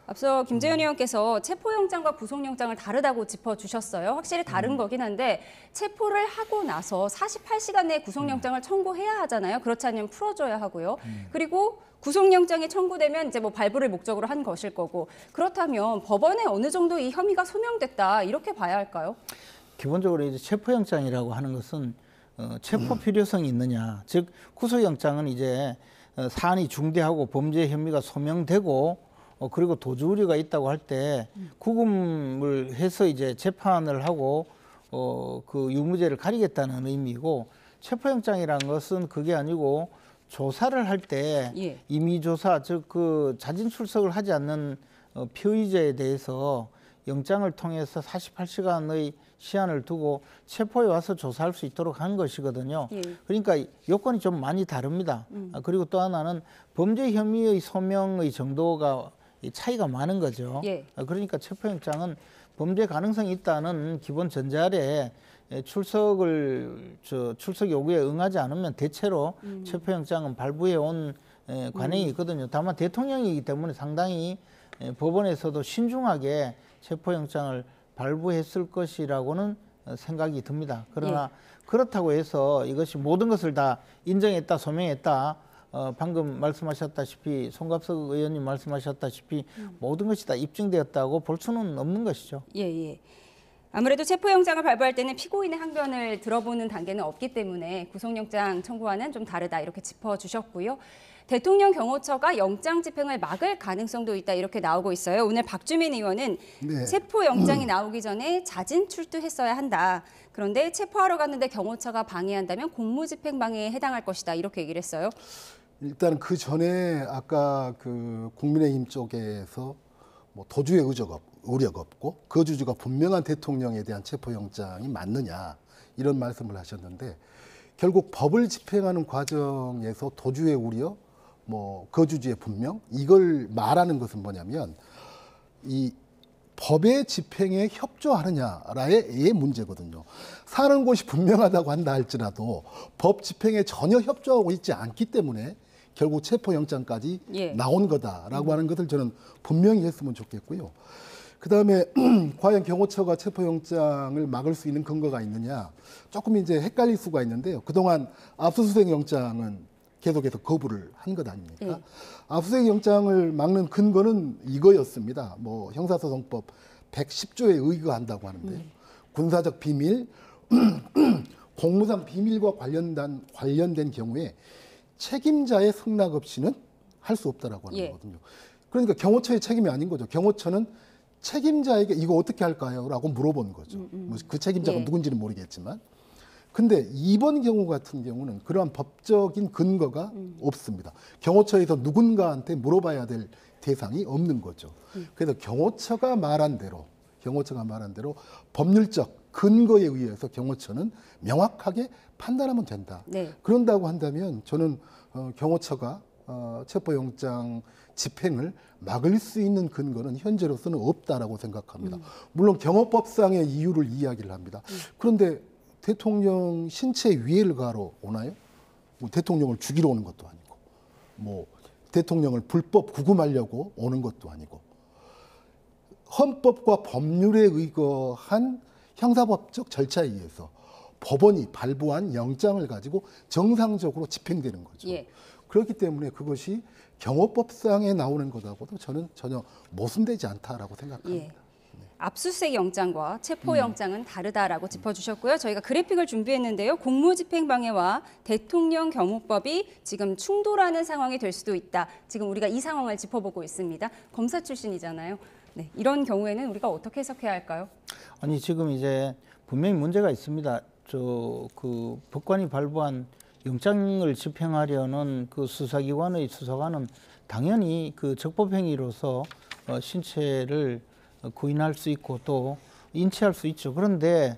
앞서 김재현 의원께서 체포영장과 구속영장을 다르다고 짚어주셨어요. 확실히 다른 거긴 한데 체포를 하고 나서 48시간 내에 구속영장을 청구해야 하잖아요. 그렇지 않으면 풀어줘야 하고요. 그리고 구속영장이 청구되면 이제 뭐 발부를 목적으로 한 것일 거고, 그렇다면 법원에 어느 정도 이 혐의가 소명됐다 이렇게 봐야 할까요? 기본적으로 이제 체포영장이라고 하는 것은 체포 필요성이 있느냐, 즉 구속영장은 이제 사안이 중대하고 범죄 혐의가 소명되고 그리고 도주 우려가 있다고 할 때 구금을 해서 이제 재판을 하고 그 유무죄를 가리겠다는 의미고, 체포영장이라는 것은 그게 아니고 조사를 할 때 임의조사, 즉 그 자진 출석을 하지 않는 피의자에 대해서 영장을 통해서 48시간의 시한을 두고 체포에 와서 조사할 수 있도록 한 것이거든요. 그러니까 요건이 좀 많이 다릅니다. 그리고 또 하나는 범죄 혐의의 소명의 정도가 차이가 많은 거죠. 그러니까 체포영장은 범죄 가능성이 있다는 기본 전제 아래 출석 요구에 응하지 않으면 대체로 체포영장은 발부해 온 관행이 있거든요. 다만 대통령이기 때문에 상당히 법원에서도 신중하게 체포영장을 발부했을 것이라고는 생각이 듭니다. 그러나 그렇다고 해서 이것이 모든 것을 다 인정했다, 소명했다, 방금 말씀하셨다시피 송갑석 의원님 말씀하셨다시피 모든 것이 다 입증되었다고 볼 수는 없는 것이죠. 아무래도 체포영장을 발부할 때는 피고인의 항변을 들어보는 단계는 없기 때문에 구속영장 청구와는 좀 다르다 이렇게 짚어주셨고요. 대통령 경호처가 영장 집행을 막을 가능성도 있다 이렇게 나오고 있어요. 오늘 박주민 의원은 체포영장이 나오기 전에 자진 출두했어야 한다. 그런데 체포하러 갔는데 경호처가 방해한다면 공무집행방해에 해당할 것이다 이렇게 얘기를 했어요. 일단 그 전에 아까 그 국민의힘 쪽에서 뭐 도주의 우려가 없고 거주주가 분명한 대통령에 대한 체포영장이 맞느냐 이런 말씀을 하셨는데, 결국 법을 집행하는 과정에서 도주의 우려, 뭐 거주지의 분명, 이걸 말하는 것은 뭐냐면 이 법의 집행에 협조하느냐라의 문제거든요. 사는 곳이 분명하다고 한다 할지라도 법 집행에 전혀 협조하고 있지 않기 때문에 결국 체포영장까지 나온 거다라고 하는 것을 저는 분명히 했으면 좋겠고요. 그다음에 과연 경호처가 체포영장을 막을 수 있는 근거가 있느냐, 조금 이제 헷갈릴 수가 있는데요. 그동안 압수수색 영장은 계속해서 거부를 한 것 아닙니까? 압수수색 영장을 막는 근거는 이거였습니다. 뭐 형사소송법 110조에 의거한다고 하는데요. 군사적 비밀, 공무상 비밀과 관련된 경우에 책임자의 승낙 없이는 할 수 없다라고 하는 거거든요. 그러니까 경호처의 책임이 아닌 거죠. 경호처는 책임자에게 이거 어떻게 할까요? 라고 물어본 거죠. 그 책임자가 누군지는 모르겠지만. 근데 이번 경우 같은 경우는 그러한 법적인 근거가 없습니다. 경호처에서 누군가한테 물어봐야 될 대상이 없는 거죠. 그래서 경호처가 말한 대로 경호처가 말한 대로 법률적 근거에 의해서 경호처는 명확하게 판단하면 된다. 네. 그런다고 한다면 저는 경호처가 체포영장 집행을 막을 수 있는 근거는 현재로서는 없다라고 생각합니다. 물론 경호법상의 이유를 이야기를 합니다. 그런데 대통령 신체 위해를 가러 오나요? 뭐 대통령을 죽이러 오는 것도 아니고, 뭐 대통령을 불법 구금하려고 오는 것도 아니고, 헌법과 법률에 의거한 형사법적 절차에 의해서 법원이 발부한 영장을 가지고 정상적으로 집행되는 거죠. 예. 그렇기 때문에 그것이 경호법상에 나오는 것하고도 저는 전혀 모순되지 않다라고 생각합니다. 예. 압수수색 영장과 체포 영장은 다르다라고 짚어주셨고요. 저희가 그래픽을 준비했는데요. 공무집행방해와 대통령 경호법이 지금 충돌하는 상황이 될 수도 있다. 지금 우리가 이 상황을 짚어보고 있습니다. 검사 출신이잖아요. 네, 이런 경우에는 우리가 어떻게 해석해야 할까요? 아니 지금 이제 분명히 문제가 있습니다. 그 법관이 발부한 영장을 집행하려는 그 수사기관의 수사관은 당연히 그 적법행위로서 신체를 구인할 수 있고 또 인치할 수 있죠. 그런데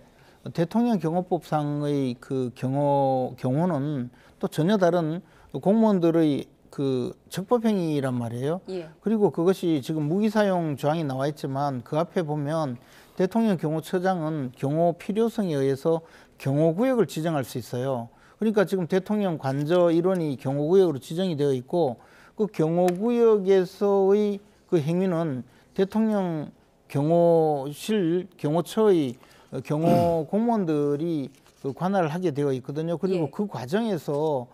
대통령 경호법상의 그 경호는 또 전혀 다른 공무원들의 그 적법행위란 말이에요. 예. 그리고 그것이 지금 무기사용 조항이 나와 있지만 그 앞에 보면 대통령 경호처장은 경호 필요성에 의해서 경호구역을 지정할 수 있어요. 그러니까 지금 대통령 관저 일원이 경호구역으로 지정이 되어 있고 그 경호구역에서의 그 행위는 대통령 경호실, 경호처의 경호 공무원들이 그 관할을 하게 되어 있거든요. 그리고 그 과정에서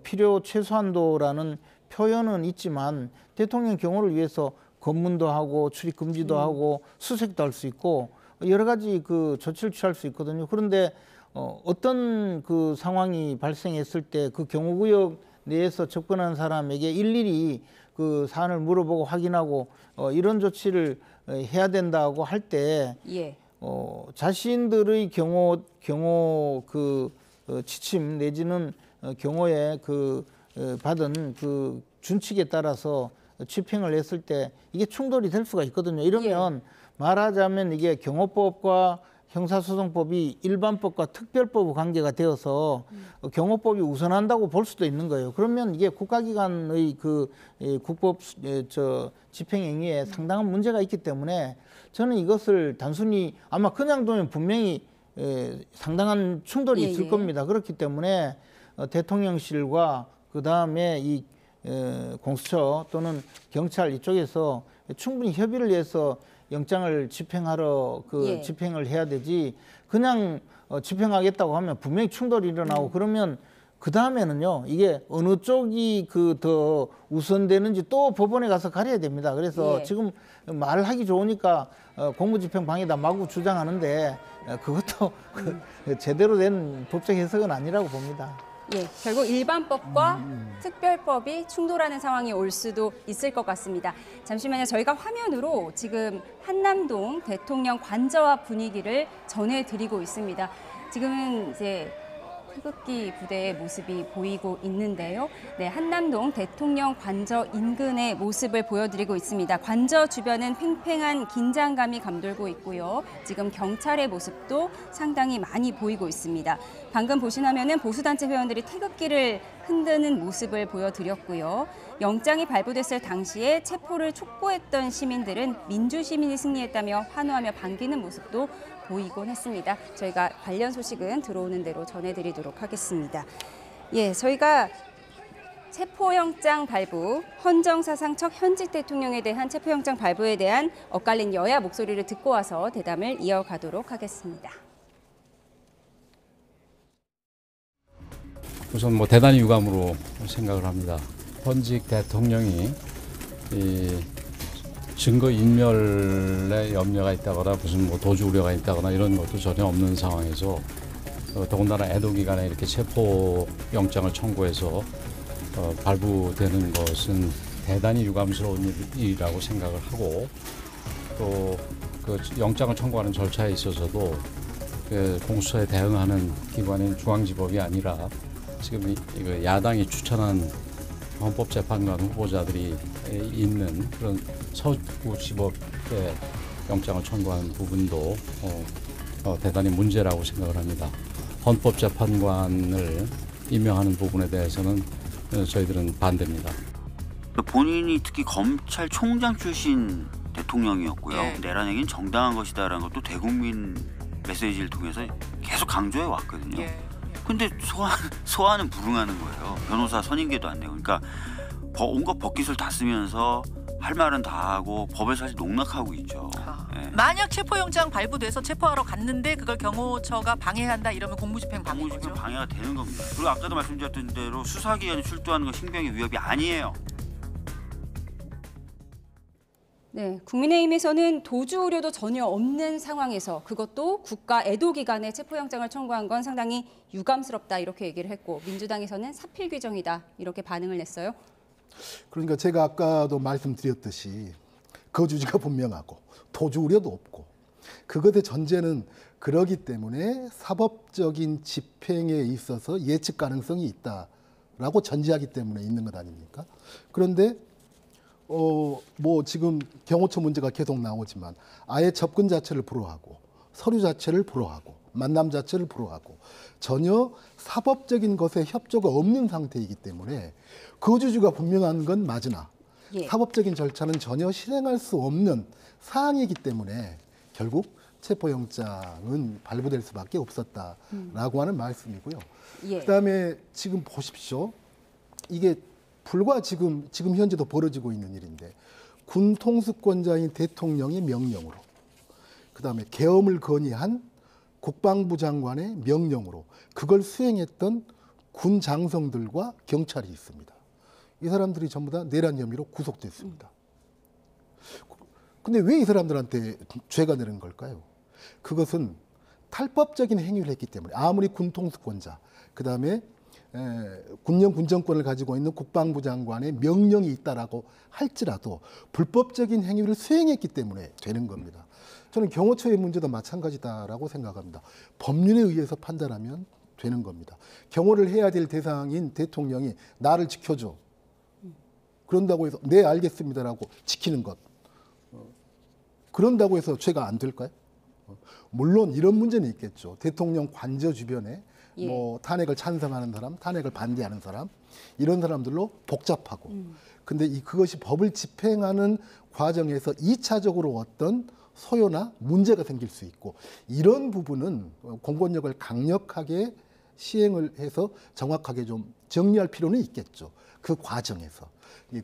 필요 최소한도라는 표현은 있지만 대통령 경호를 위해서 검문도 하고 출입 금지도 하고 수색도 할 수 있고 여러 가지 그 조치를 취할 수 있거든요. 그런데 어떤 그 상황이 발생했을 때 그 경호구역 내에서 접근한 사람에게 일일이 그 사안을 물어보고 확인하고 이런 조치를 해야 된다고 할 때 자신들의 경호 그 지침 내지는 경호에 그 받은 그 준칙에 따라서 집행을 했을 때 이게 충돌이 될 수가 있거든요. 이러면 말하자면 이게 경호법과 형사소송법이 일반법과 특별법 관계가 되어서 경호법이 우선한다고 볼 수도 있는 거예요. 그러면 이게 국가기관의 그 국법 집행행위에 상당한 문제가 있기 때문에 저는 이것을 단순히 아마 그냥 두면 분명히 상당한 충돌이 있을 겁니다. 그렇기 때문에 대통령실과 그 다음에 이 공수처 또는 경찰 이쪽에서 충분히 협의를 해서 영장을 집행하러 집행을 해야 되지 그냥 집행하겠다고 하면 분명히 충돌이 일어나고 그러면 그 다음에는요 이게 어느 쪽이 그 더 우선되는지 또 법원에 가서 가려야 됩니다. 그래서 지금 말하기 좋으니까 공무집행방해다 마구 주장하는데 그것도 제대로 된 법적 해석은 아니라고 봅니다. 예, 결국 일반법과 특별법이 충돌하는 상황이 올 수도 있을 것 같습니다. 잠시만요. 저희가 화면으로 지금 한남동 대통령 관저 분위기를 전해드리고 있습니다. 지금은 이제 태극기 부대의 모습이 보이고 있는데요. 네, 한남동 대통령 관저 인근의 모습을 보여드리고 있습니다. 관저 주변은 팽팽한 긴장감이 감돌고 있고요. 지금 경찰의 모습도 상당히 많이 보이고 있습니다. 방금 보신 화면은 보수단체 회원들이 태극기를 흔드는 모습을 보여드렸고요. 영장이 발부됐을 당시에 체포를 촉구했던 시민들은 민주시민이 승리했다며 환호하며 반기는 모습도 보이곤 했습니다. 저희가 관련 소식은 들어오는 대로 전해드리도록 하겠습니다. 예, 저희가 체포영장 발부, 헌정사상 첫 현직 대통령에 대한 체포영장 발부에 대한 엇갈린 여야 목소리를 듣고 와서 대담을 이어가도록 하겠습니다. 우선 뭐 대단히 유감으로 생각을 합니다. 현직 대통령이 증거 인멸에 염려가 있다거나 무슨 뭐 도주 우려가 있다거나 이런 것도 전혀 없는 상황에서 더군다나 애도기간에 이렇게 체포 영장을 청구해서 발부되는 것은 대단히 유감스러운 일이라고 생각을 하고 또 그 영장을 청구하는 절차에 있어서도 그 공수처에 대응하는 기관인 중앙지법이 아니라 지금 야당이 추천한 헌법재판관 후보자들이 있는 그런 서구지법에 영장을 청구한 부분도 대단히 문제라고 생각을 합니다. 헌법재판관을 임명하는 부분에 대해서는 저희들은 반대입니다. 본인이 특히 검찰총장 출신 대통령이었고요. 내란 행위는 정당한 것이다라는 것도 대국민 메시지를 통해서 계속 강조해 왔거든요. 근데 소환은 불응하는 거예요. 변호사 선임계도 안 되고. 그러니까 온갖 법기술 다 쓰면서 할 말은 다 하고 법을 사실 농락하고 있죠. 만약 체포영장 발부돼서 체포하러 갔는데 그걸 경호처가 방해한다 이러면 공무집행 방해죠. 공무집행 방해가 되는 겁니다. 그리고 아까도 말씀드렸던 대로 수사기관이 출두하는 건 신병의 위협이 아니에요. 네, 국민의힘에서는 도주 우려도 전혀 없는 상황에서 그것도 국가 애도기간에 체포영장을 청구한 건 상당히 유감스럽다 이렇게 얘기를 했고 민주당에서는 사필 규정이다 이렇게 반응을 냈어요. 그러니까 제가 아까도 말씀드렸듯이 거주지가 분명하고 도주 우려도 없고 그것의 전제는 그러기 때문에 사법적인 집행에 있어서 예측 가능성이 있다라고 전제하기 때문에 있는 것 아닙니까? 그런데 뭐 지금 경호처 문제가 계속 나오지만 아예 접근 자체를 불허하고 서류 자체를 불허하고 만남 자체를 불허하고 전혀 사법적인 것에 협조가 없는 상태이기 때문에 거주지가 분명한 건 맞으나 사법적인 절차는 전혀 실행할 수 없는 사항이기 때문에 결국 체포영장은 발부될 수밖에 없었다라고 하는 말씀이고요. 그다음에 지금 보십시오. 이게 불과 지금 현재도 벌어지고 있는 일인데 군 통수권자인 대통령의 명령으로 그다음에 계엄을 건의한 국방부 장관의 명령으로 그걸 수행했던 군 장성들과 경찰이 있습니다. 이 사람들이 전부 다 내란 혐의로 구속됐습니다. 근데 왜 이 사람들한테 죄가 되는 걸까요? 그것은 탈법적인 행위를 했기 때문에 아무리 군 통수권자 그다음에 군정권을 가지고 있는 국방부 장관의 명령이 있다라고 할지라도 불법적인 행위를 수행했기 때문에 되는 겁니다. 저는 경호처의 문제도 마찬가지다라고 생각합니다. 법률에 의해서 판단하면 되는 겁니다. 경호를 해야 될 대상인 대통령이 나를 지켜줘. 그런다고 해서 네 알겠습니다라고 지키는 것. 그런다고 해서 죄가 안 될까요? 물론 이런 문제는 있겠죠. 대통령 관저 주변에 뭐 탄핵을 찬성하는 사람, 탄핵을 반대하는 사람 이런 사람들로 복잡하고 근데 그것이 법을 집행하는 과정에서 2차적으로 어떤 소요나 문제가 생길 수 있고 이런 부분은 공권력을 강력하게 시행을 해서 정확하게 좀 정리할 필요는 있겠죠. 그 과정에서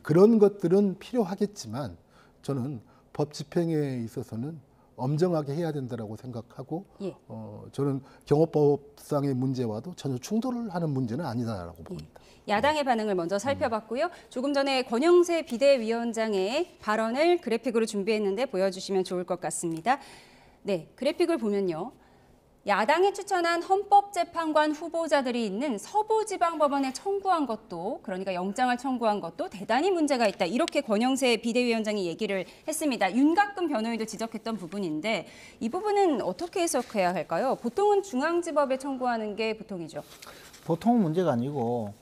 그런 것들은 필요하겠지만 저는 법 집행에 있어서는 엄정하게 해야 된다고 생각하고 저는 경호법상의 문제와도 전혀 충돌을 하는 문제는 아니다라고 봅니다. 야당의 반응을 먼저 살펴봤고요. 조금 전에 권영세 비대위원장의 발언을 그래픽으로 준비했는데 보여주시면 좋을 것 같습니다. 네, 그래픽을 보면요. 야당이 추천한 헌법재판관 후보자들이 있는 서부지방법원에 청구한 것도 그러니까 영장을 청구한 것도 대단히 문제가 있다. 이렇게 권영세 비대위원장이 얘기를 했습니다. 윤곽근 변호인도 지적했던 부분인데 이 부분은 어떻게 해석해야 할까요? 보통은 중앙지법에 청구하는 게 보통이죠. 보통은 문제가 아니고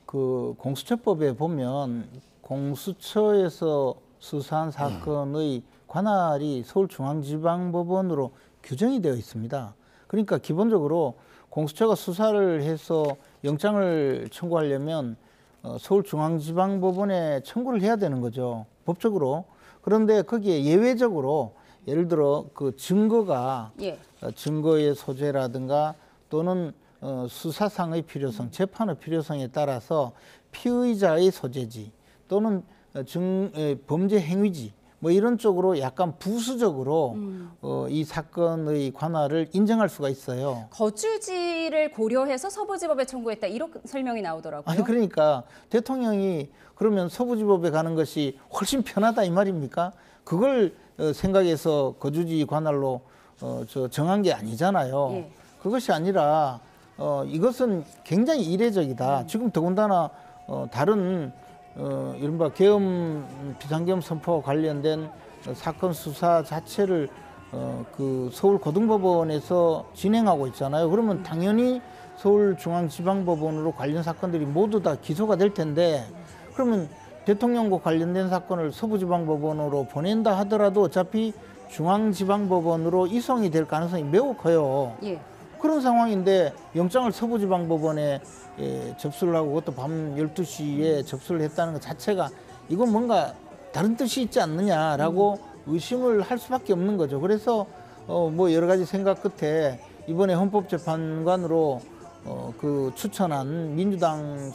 그 공수처법에 보면 공수처에서 수사한 사건의 관할이 서울중앙지방법원으로 규정이 되어 있습니다. 그러니까 기본적으로 공수처가 수사를 해서 영장을 청구하려면 서울중앙지방법원에 청구를 해야 되는 거죠. 법적으로. 그런데 거기에 예외적으로 예를 들어 그 증거가 증거의 소재라든가 또는 수사상의 필요성, 재판의 필요성에 따라서 피의자의 소재지 또는 범죄 행위지 뭐 이런 쪽으로 약간 부수적으로 이 사건의 관할을 인정할 수가 있어요. 거주지를 고려해서 서부지법에 청구했다 이런 설명이 나오더라고요. 아니 그러니까 대통령이 그러면 서부지법에 가는 것이 훨씬 편하다 이 말입니까? 그걸 생각해서 거주지 관할로 정한 게 아니잖아요. 그것이 아니라 이것은 굉장히 이례적이다. 지금 더군다나 다른 이른바 계엄 비상계엄 선포와 관련된 사건 수사 자체를 그 서울고등법원에서 진행하고 있잖아요. 그러면 당연히 서울중앙지방법원으로 관련 사건들이 모두 다 기소가 될 텐데 그러면 대통령과 관련된 사건을 서부지방법원으로 보낸다 하더라도 어차피 중앙지방법원으로 이송이 될 가능성이 매우 커요. 예. 그런 상황인데 영장을 서부지방법원에 접수를 하고 그것도 밤 12시에 접수를 했다는 것 자체가 이건 뭔가 다른 뜻이 있지 않느냐라고 의심을 할 수밖에 없는 거죠. 그래서 뭐 여러 가지 생각 끝에 이번에 헌법재판관으로 그 추천한 민주당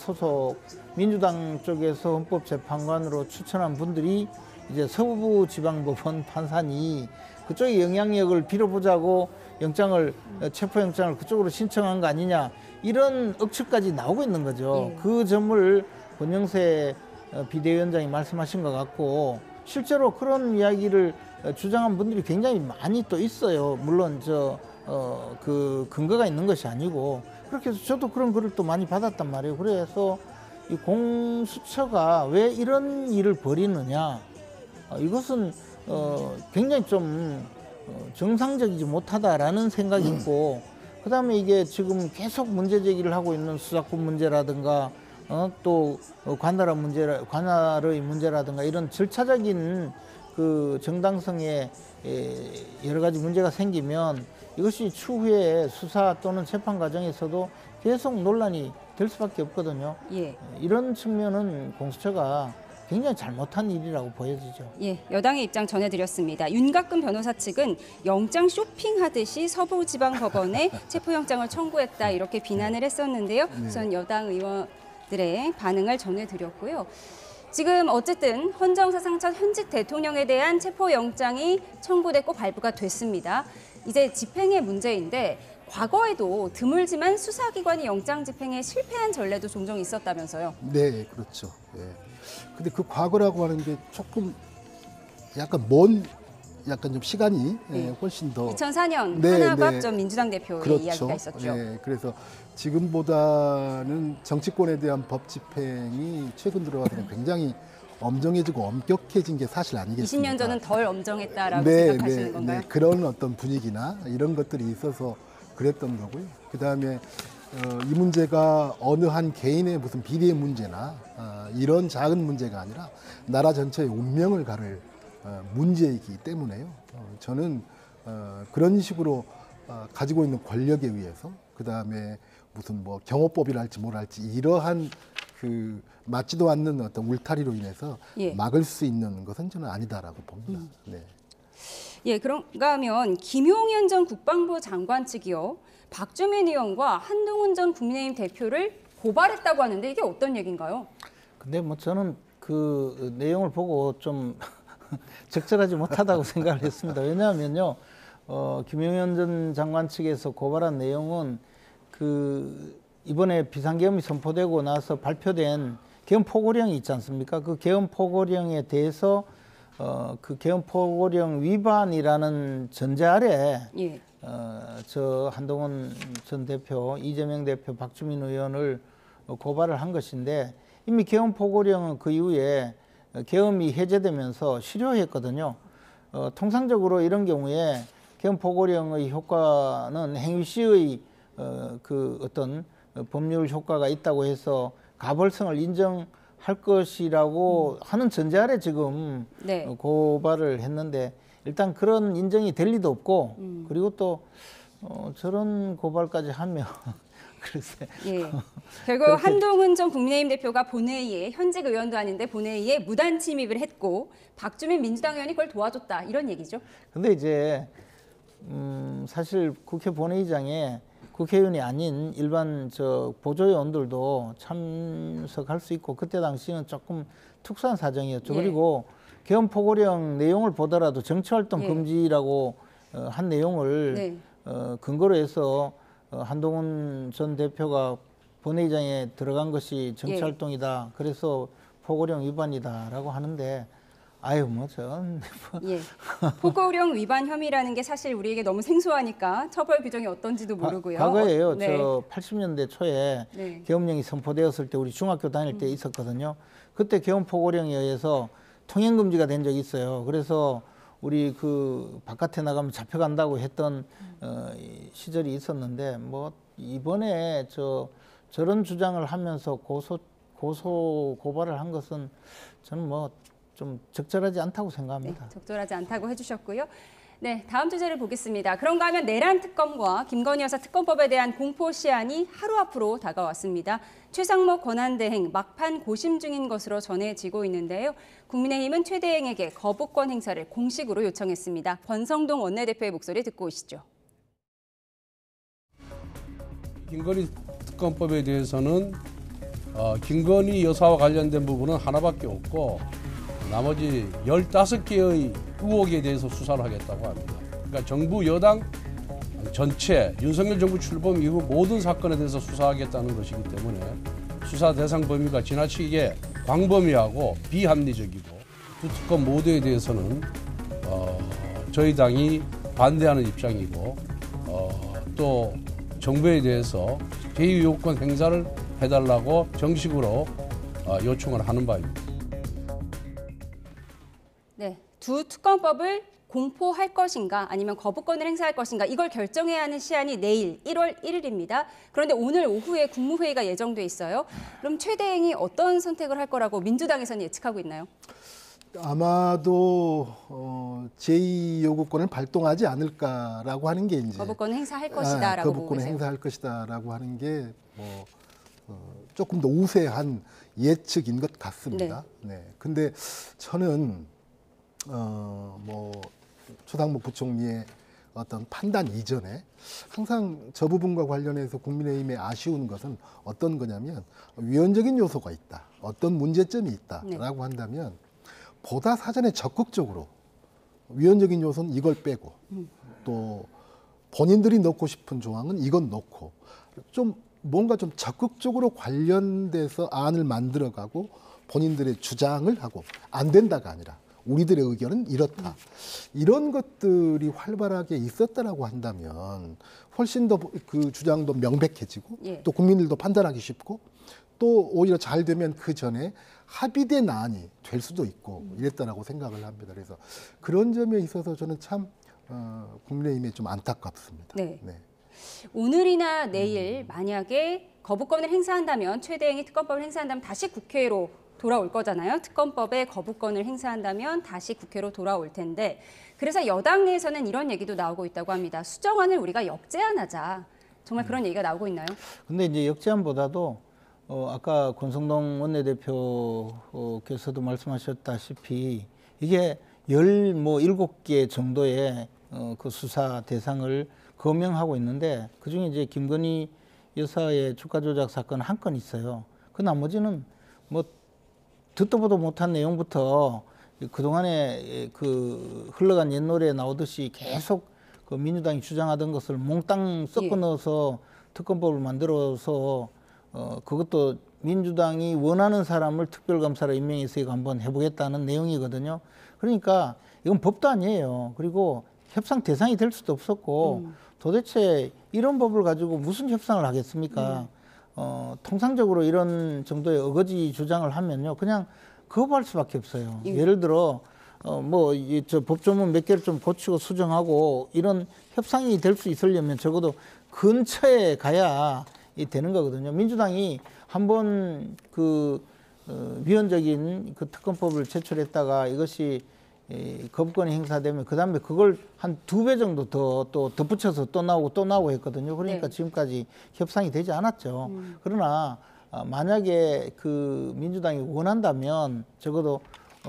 쪽에서 헌법재판관으로 추천한 분들이 이제 서부지방법원 판사니 그쪽에 영향력을 빌어보자고 체포영장을 그쪽으로 신청한 거 아니냐 이런 억측까지 나오고 있는 거죠. 그 점을 권영세 비대위원장이 말씀하신 것 같고 실제로 그런 이야기를 주장한 분들이 굉장히 많이 또 있어요. 물론 그 근거가 있는 것이 아니고 그렇게 해서 저도 그런 글을 또 많이 받았단 말이에요. 그래서 이 공수처가 왜 이런 일을 벌이느냐 이것은 굉장히 좀 정상적이지 못하다라는 생각이 있고 그다음에 이게 지금 계속 문제 제기를 하고 있는 수사권 문제라든가 또 관할의 문제라든가 이런 절차적인 그 정당성에 여러 가지 문제가 생기면 이것이 추후에 수사 또는 재판 과정에서도 계속 논란이 될 수밖에 없거든요. 예. 이런 측면은 공수처가 굉장히 잘못한 일이라고 보여지죠. 예, 여당의 입장 전해드렸습니다. 윤곽근 변호사 측은 영장 쇼핑하듯이 서부지방법원에 체포영장을 청구했다 이렇게 비난을 했었는데요. 우선 여당 의원들의 반응을 전해드렸고요. 지금 어쨌든 헌정사상 첫 현직 대통령에 대한 체포영장이 청구됐고 발부가 됐습니다. 이제 집행의 문제인데 과거에도 드물지만 수사기관이 영장 집행에 실패한 전례도 종종 있었다면서요. 네, 그렇죠. 예. 근데 그 과거라고 하는 게 조금 약간 약간 좀 시간이 훨씬 더 2004년 하나갑 전 민주당 대표의 그렇죠. 이야기가 있었죠. 네, 그래서 지금보다는 정치권에 대한 법 집행이 최근 들어와서는 굉장히 엄정해지고 엄격해진 게 사실 아니겠습니까? 20년 전은 덜 엄정했다라고 생각하시는 건가요? 네, 그런 어떤 분위기나 이런 것들이 있어서 그랬던 거고요. 그다음에 이 문제가 어느 한 개인의 무슨 비리의 문제나 이런 작은 문제가 아니라 나라 전체의 운명을 가를 문제이기 때문에요. 저는 그런 식으로 가지고 있는 권력에 의해서 그다음에 무슨 뭐 경호법이랄지 뭐랄지 이러한 그 맞지도 않는 어떤 울타리로 인해서 막을 수 있는 것은 저는 아니다라고 봅니다. 네. 예, 그런가 하면 김용현 전 국방부 장관 측이요. 박주민 의원과 한동훈 전 국민의힘 대표를 고발했다고 하는데 이게 어떤 얘기인가요? 근데 뭐 저는 그 내용을 보고 좀 적절하지 못하다고 생각을 했습니다. 왜냐하면요, 김용현 전 장관 측에서 고발한 내용은 그 이번에 비상계엄이 선포되고 나서 발표된 계엄 포고령이 있지 않습니까? 그 계엄 포고령에 대해서 그 계엄 포고령 위반이라는 전제 아래 저 한동훈 전 대표, 이재명 대표, 박주민 의원을 고발을 한 것인데 이미 계엄 포고령은 그 이후에 계엄이 해제되면서 실효했거든요. 통상적으로 이런 경우에 계엄 포고령의 효과는 행위시의 그 어떤 법률 효과가 있다고 해서 가벌성을 인정할 것이라고 하는 전제 아래 지금 고발을 했는데 일단 그런 인정이 될 리도 없고 그리고 또 저런 고발까지 하면 글쎄. 예. 결국 한동훈 전 국민의힘 대표가 본회의에 현직 의원도 아닌데 본회의에 무단 침입을 했고 박주민 민주당 의원이 그걸 도와줬다 이런 얘기죠. 근데 이제 사실 국회 본회의장에 국회의원이 아닌 일반 보조의원들도 참석할 수 있고 그때 당시는 조금 특수한 사정이었죠. 그리고 계엄 포고령 내용을 보더라도 정치활동 금지라고 한 내용을 근거로 해서 한동훈 전 대표가 본회의장에 들어간 것이 정치활동이다. 그래서 포고령 위반이다라고 하는데 아유 포고령 위반 혐의라는 게 사실 우리에게 너무 생소하니까 처벌 규정이 어떤지도 모르고요. 과거에요. 저 80년대 초에 계엄령이 선포되었을 때 우리 중학교 다닐 때 있었거든요. 그때 계엄 포고령에 의해서 통행 금지가 된 적이 있어요. 그래서 우리 그 바깥에 나가면 잡혀간다고 했던 시절이 있었는데 뭐 이번에 저런 주장을 하면서 고발을 한 것은 저는 뭐 좀 적절하지 않다고 생각합니다. 적절하지 않다고 해주셨고요. 네, 다음 주제를 보겠습니다. 그런가 하면 내란 특검과 김건희 여사 특검법에 대한 공포 시한이 하루 앞으로 다가왔습니다. 최상목 권한대행 막판 고심 중인 것으로 전해지고 있는데요. 국민의힘은 최 대행에게 거부권 행사를 공식으로 요청했습니다. 권성동 원내대표의 목소리 듣고 오시죠. 김건희 특검법에 대해서는 김건희 여사와 관련된 부분은 하나밖에 없고 나머지 15개의 의혹에 대해서 수사를 하겠다고 합니다. 그러니까 정부 여당 전체 윤석열 정부 출범 이후 모든 사건에 대해서 수사하겠다는 것이기 때문에 수사 대상 범위가 지나치게 광범위하고 비합리적이고 두 특검 모두에 대해서는 저희 당이 반대하는 입장이고 또 정부에 대해서 제2요건 행사를 해달라고 정식으로 요청을 하는 바입니다. 네, 두 특검법을 공포할 것인가 아니면 거부권을 행사할 것인가 이걸 결정해야 하는 시한이 내일 1월 1일입니다. 그런데 오늘 오후에 국무회의가 예정돼 있어요. 그럼 최 대행이 어떤 선택을 할 거라고 민주당에서는 예측하고 있나요? 아마도 제2요구권을 발동하지 않을까라고 하는 게 이제 거부권 행사할 것이다라고 보고 거부권 계세요. 행사할 것이다라고 하는 게 조금 더 우세한 예측인 것 같습니다. 네. 근데 저는 초상목 부총리의 어떤 판단 이전에 항상 저 부분과 관련해서 국민의힘에 아쉬운 것은 어떤 거냐면 위헌적인 요소가 있다. 어떤 문제점이 있다라고 한다면 보다 사전에 적극적으로 위헌적인 요소는 이걸 빼고 또 본인들이 넣고 싶은 조항은 이건 넣고 좀 뭔가 좀 적극적으로 관련돼서 안을 만들어가고 본인들의 주장을 하고 안 된다가 아니라 우리들의 의견은 이렇다. 이런 것들이 활발하게 있었다라고 한다면 훨씬 더 그 주장도 명백해지고 또 국민들도 판단하기 쉽고 또 오히려 잘 되면 그 전에 합의된 안이 될 수도 있고 이랬다라고 생각을 합니다. 그래서 그런 점에 있어서 저는 참 국민의힘에 좀 안타깝습니다. 네. 오늘이나 내일 만약에 거부권을 행사한다면 최 대행이 특검법을 행사한다면 다시 국회로 돌아올 거잖아요. 특검법에 거부권을 행사한다면 다시 국회로 돌아올 텐데 그래서 여당 내에서는 이런 얘기도 나오고 있다고 합니다. 수정안을 우리가 역제안하자. 정말 그런 얘기가 나오고 있나요? 근데 이제 역제안보다도 아까 권성동 원내대표께서도 말씀하셨다시피 이게 17개 정도의 그 수사 대상을 거명하고 있는데 그중에 이제 김건희 여사의 주가 조작 사건 한 건 있어요. 그 나머지는 뭐 듣도 보도 못한 내용부터 그동안에 그 흘러간 옛 노래에 나오듯이 계속 그 민주당이 주장하던 것을 몽땅 섞어 넣어서 특검법을 만들어서 그것도 민주당이 원하는 사람을 특별검사로 임명해서 이거 한번 해보겠다는 내용이거든요. 그러니까 이건 법도 아니에요. 그리고 협상 대상이 될 수도 없었고 도대체 이런 법을 가지고 무슨 협상을 하겠습니까? 통상적으로 이런 정도의 어거지 주장을 하면요, 그냥 거부할 수밖에 없어요. 예를 들어, 저 법조문 몇 개를 좀 고치고 수정하고 이런 협상이 될 수 있으려면 적어도 근처에 가야 되는 거거든요. 민주당이 한번 위헌적인 그 특검법을 제출했다가 이것이 거부권이 행사되면 그 다음에 그걸 한 2배 정도 더 또 덧붙여서 또 나오고 했거든요. 그러니까 지금까지 협상이 되지 않았죠. 그러나 만약에 그 민주당이 원한다면 적어도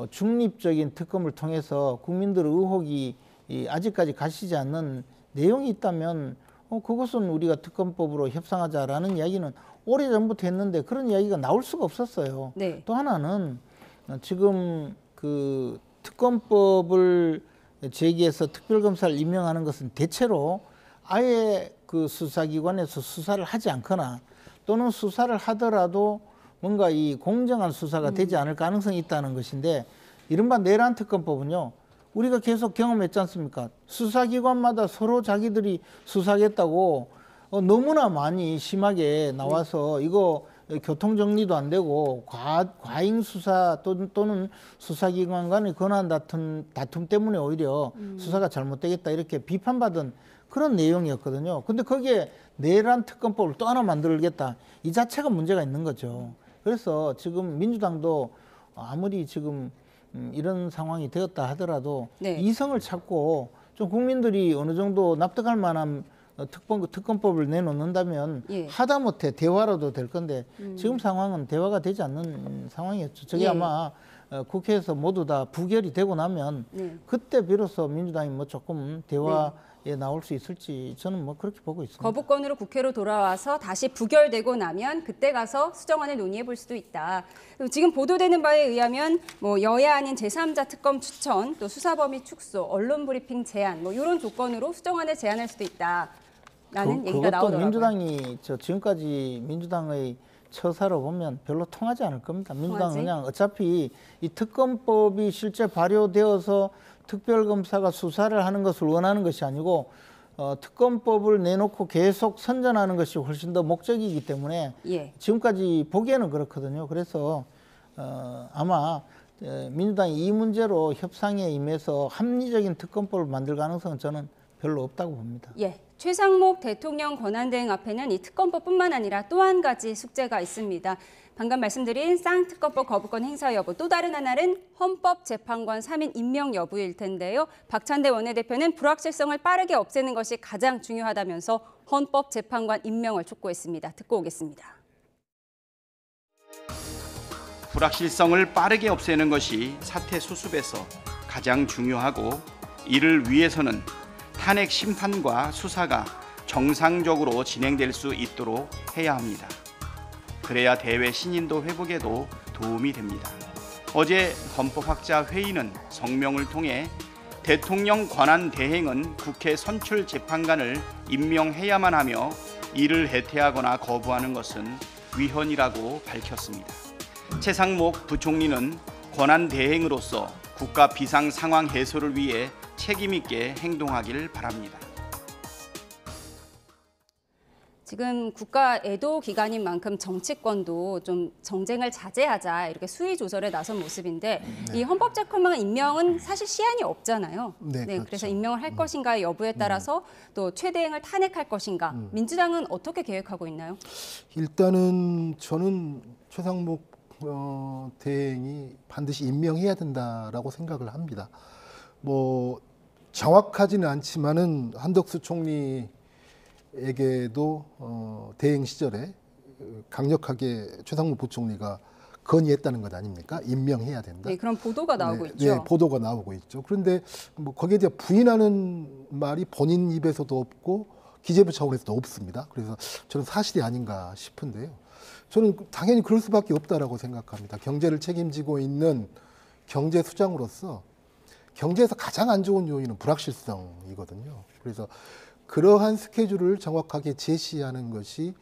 중립적인 특검을 통해서 국민들의 의혹이 아직까지 가시지 않는 내용이 있다면 그것은 우리가 특검법으로 협상하자라는 이야기는 오래전부터 했는데 그런 이야기가 나올 수가 없었어요. 또 하나는 지금 그 특검법을 제기해서 특별검사를 임명하는 것은 대체로 아예 그 수사기관에서 수사를 하지 않거나 또는 수사를 하더라도 뭔가 이 공정한 수사가 되지 않을 가능성이 있다는 것인데 이른바 내란 특검법은요. 우리가 계속 경험했지 않습니까? 수사기관마다 서로 자기들이 수사하겠다고 너무나 많이 심하게 나와서 이거 교통정리도 안 되고 과잉 수사 또는 수사기관 간의 권한 다툼 때문에 오히려 수사가 잘못되겠다 이렇게 비판받은 그런 내용이었거든요. 근데 거기에 내란 특검법을 또 하나 만들겠다. 이 자체가 문제가 있는 거죠. 그래서 지금 민주당도 아무리 지금 이런 상황이 되었다 하더라도 이성을 찾고 좀 국민들이 어느 정도 납득할 만한 특검법을 내놓는다면 예. 하다못해 대화라도 될 건데 지금 상황은 대화가 되지 않는 상황이었죠. 저게 예. 아마 국회에서 모두 다 부결이 되고 나면 네. 그때 비로소 민주당이 뭐 조금 대화에 나올 수 있을지 저는 뭐 그렇게 보고 있습니다. 거부권으로 국회로 돌아와서 다시 부결되고 나면 그때 가서 수정안을 논의해 볼 수도 있다. 지금 보도되는 바에 의하면 뭐 여야 아닌 제3자 특검 추천, 또 수사범위 축소, 언론 브리핑 제한 뭐 이런 조건으로 수정안을 제안할 수도 있다라는 얘기가 나오더라고요. 그것도 민주당이 지금까지 민주당의 처사로 보면 별로 통하지 않을 겁니다. 민주당은 그냥 어차피 이 특검법이 실제 발효되어서 특별검사가 수사를 하는 것을 원하는 것이 아니고 특검법을 내놓고 계속 선전하는 것이 훨씬 더 목적이기 때문에 예. 지금까지 보기에는 그렇거든요. 그래서 아마 민주당이 이 문제로 협상에 임해서 합리적인 특검법을 만들 가능성은 저는 별로 없다고 봅니다. 예. 최상목 대통령 권한대행 앞에는 이 특검법뿐만 아니라 또 한 가지 숙제가 있습니다. 방금 말씀드린 쌍특검법 거부권 행사 여부, 또 다른 하나는 헌법재판관 3인 임명 여부일 텐데요. 박찬대 원내대표는 불확실성을 빠르게 없애는 것이 가장 중요하다면서 헌법재판관 임명을 촉구했습니다. 듣고 오겠습니다. 불확실성을 빠르게 없애는 것이 사태 수습에서 가장 중요하고, 이를 위해서는 탄핵 심판과 수사가 정상적으로 진행될 수 있도록 해야 합니다. 그래야 대외 신인도 회복에도 도움이 됩니다. 어제 헌법학자 회의는 성명을 통해 대통령 권한 대행은 국회 선출 재판관을 임명해야만 하며 이를 해태하거나 거부하는 것은 위헌이라고 밝혔습니다. 최상목 부총리는 권한 대행으로서 국가 비상 상황 해소를 위해 책임 있게 행동하길 바랍니다. 지금 국가 애도 기간인 만큼 정치권도 좀 정쟁을 자제하자 이렇게 수위 조절에 나선 모습인데 이 헌법재판관 임명은 사실 시한이 없잖아요. 네, 그렇죠. 그래서 임명을 할 것인가의 여부에 따라서 또 최대행을 탄핵할 것인가 민주당은 어떻게 계획하고 있나요? 일단은 저는 최상목 대행이 반드시 임명해야 된다라고 생각을 합니다. 뭐 정확하지는 않지만은 한덕수 총리에게도 대행 시절에 강력하게 최상목 부총리가 건의했다는 것 아닙니까? 임명해야 된다. 네, 그런 보도가 나오고 있죠. 네, 보도가 나오고 있죠. 그런데 뭐 거기에 대해 부인하는 말이 본인 입에서도 없고 기재부 차원에서도 없습니다. 그래서 저는 사실이 아닌가 싶은데요. 저는 당연히 그럴 수밖에 없다라고 생각합니다. 경제를 책임지고 있는 경제수장으로서 경제에서 가장 안 좋은 요인은 불확실성이거든요. 그래서 그러한 스케줄을 정확하게 제시하는 것이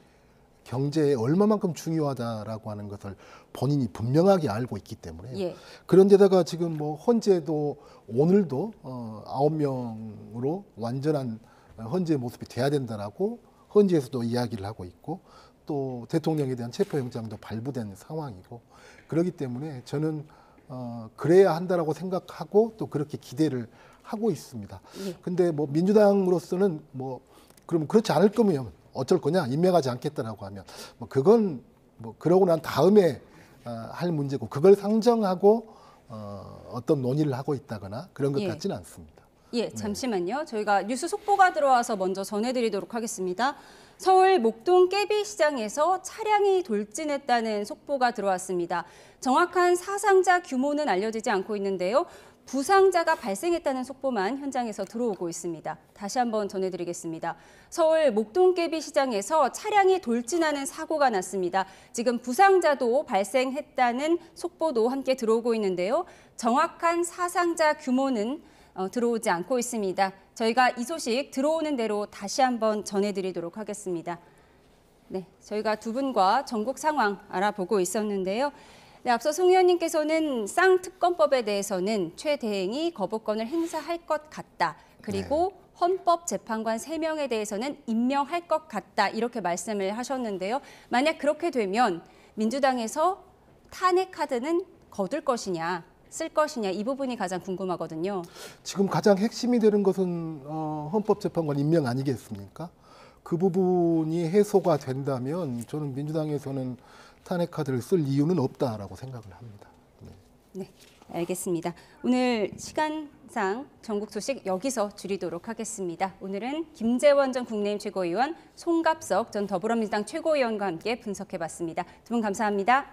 경제에 얼마만큼 중요하다라고 하는 것을 본인이 분명하게 알고 있기 때문에 예. 그런데다가 지금 뭐 헌재도 오늘도 9명으로 완전한 헌재 모습이 돼야 된다라고 헌재에서도 이야기를 하고 있고 또 대통령에 대한 체포영장도 발부된 상황이고 그렇기 때문에 저는 그래야 한다라고 생각하고 또 그렇게 기대를 하고 있습니다. 근데 뭐 민주당으로서는 뭐 그럼 그렇지 않을 거면 어쩔 거냐 임명하지 않겠다라고 하면 뭐 그건 뭐 그러고 난 다음에 할 문제고 그걸 상정하고 어떤 논의를 하고 있다거나 그런 것 같지는 않습니다. 예, 잠시만요. 저희가 뉴스 속보가 들어와서 먼저 전해드리도록 하겠습니다. 서울 목동 깨비시장에서 차량이 돌진했다는 속보가 들어왔습니다. 정확한 사상자 규모는 알려지지 않고 있는데요. 부상자가 발생했다는 속보만 현장에서 들어오고 있습니다. 다시 한번 전해드리겠습니다. 서울 목동 깨비시장에서 차량이 돌진하는 사고가 났습니다. 지금 부상자도 발생했다는 속보도 함께 들어오고 있는데요. 정확한 사상자 규모는 들어오지 않고 있습니다. 저희가 이 소식 들어오는 대로 다시 한번 전해드리도록 하겠습니다. 네, 저희가 두 분과 전국 상황 알아보고 있었는데요. 네, 앞서 송 의원님께서는 쌍특검법에 대해서는 최 대행이 거부권을 행사할 것 같다. 그리고 헌법재판관 3명에 대해서는 임명할 것 같다. 이렇게 말씀을 하셨는데요. 만약 그렇게 되면 민주당에서 탄핵 카드는 거둘 것이냐, 쓸 것이냐 이 부분이 가장 궁금하거든요. 지금 가장 핵심이 되는 것은 헌법재판관 임명 아니겠습니까? 그 부분이 해소가 된다면 저는 민주당에서는 탄핵 카드를 쓸 이유는 없다라고 생각을 합니다. 네, 알겠습니다. 오늘 시간상 전국 소식 여기서 줄이도록 하겠습니다. 오늘은 김재원 전 국민의힘 최고위원, 송갑석 전 더불어민주당 최고위원과 함께 분석해봤습니다. 두 분 감사합니다.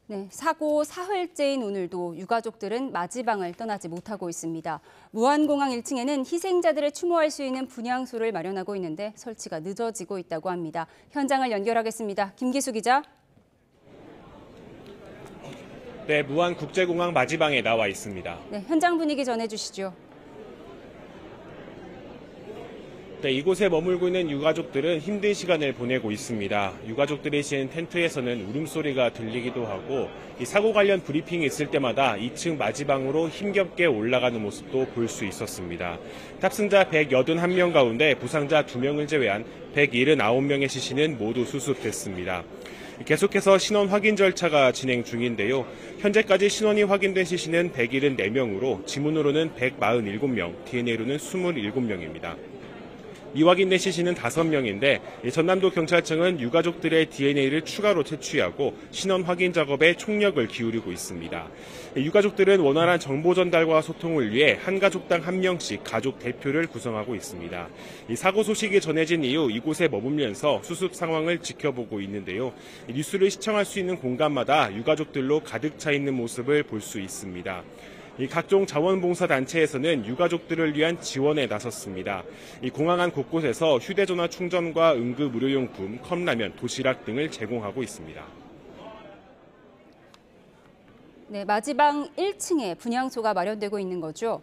네, 사고 사흘째인 오늘도 유가족들은 마지방을 떠나지 못하고 있습니다. 무안공항 1층에는 희생자들을 추모할 수 있는 분향소를 마련하고 있는데 설치가 늦어지고 있다고 합니다. 현장을 연결하겠습니다. 김기수 기자. 네, 무안국제공항 마지방에 나와 있습니다. 네, 현장 분위기 전해주시죠. 네, 이곳에 머물고 있는 유가족들은 힘든 시간을 보내고 있습니다. 유가족들이 지은 텐트에서는 울음소리가 들리기도 하고 이 사고 관련 브리핑이 있을 때마다 2층 마지방으로 힘겹게 올라가는 모습도 볼 수 있었습니다. 탑승자 181명 가운데 부상자 2명을 제외한 179명의 시신은 모두 수습됐습니다. 계속해서 신원 확인 절차가 진행 중인데요. 현재까지 신원이 확인된 시신은 174명으로 지문으로는 147명, DNA로는 27명입니다. 미확인된 시신은 5명인데 전남도 경찰청은 유가족들의 DNA를 추가로 채취하고 신원 확인 작업에 총력을 기울이고 있습니다. 유가족들은 원활한 정보 전달과 소통을 위해 한 가족당 1명씩 가족 대표를 구성하고 있습니다. 사고 소식이 전해진 이후 이곳에 머물면서 수습 상황을 지켜보고 있는데요. 뉴스를 시청할 수 있는 공간마다 유가족들로 가득 차 있는 모습을 볼 수 있습니다. 각종 자원봉사단체에서는 유가족들을 위한 지원에 나섰습니다. 공항 안 곳곳에서 휴대전화 충전과 응급 의료용품, 컵라면, 도시락 등을 제공하고 있습니다. 네, 마지방 1층에 분향소가 마련되고 있는 거죠?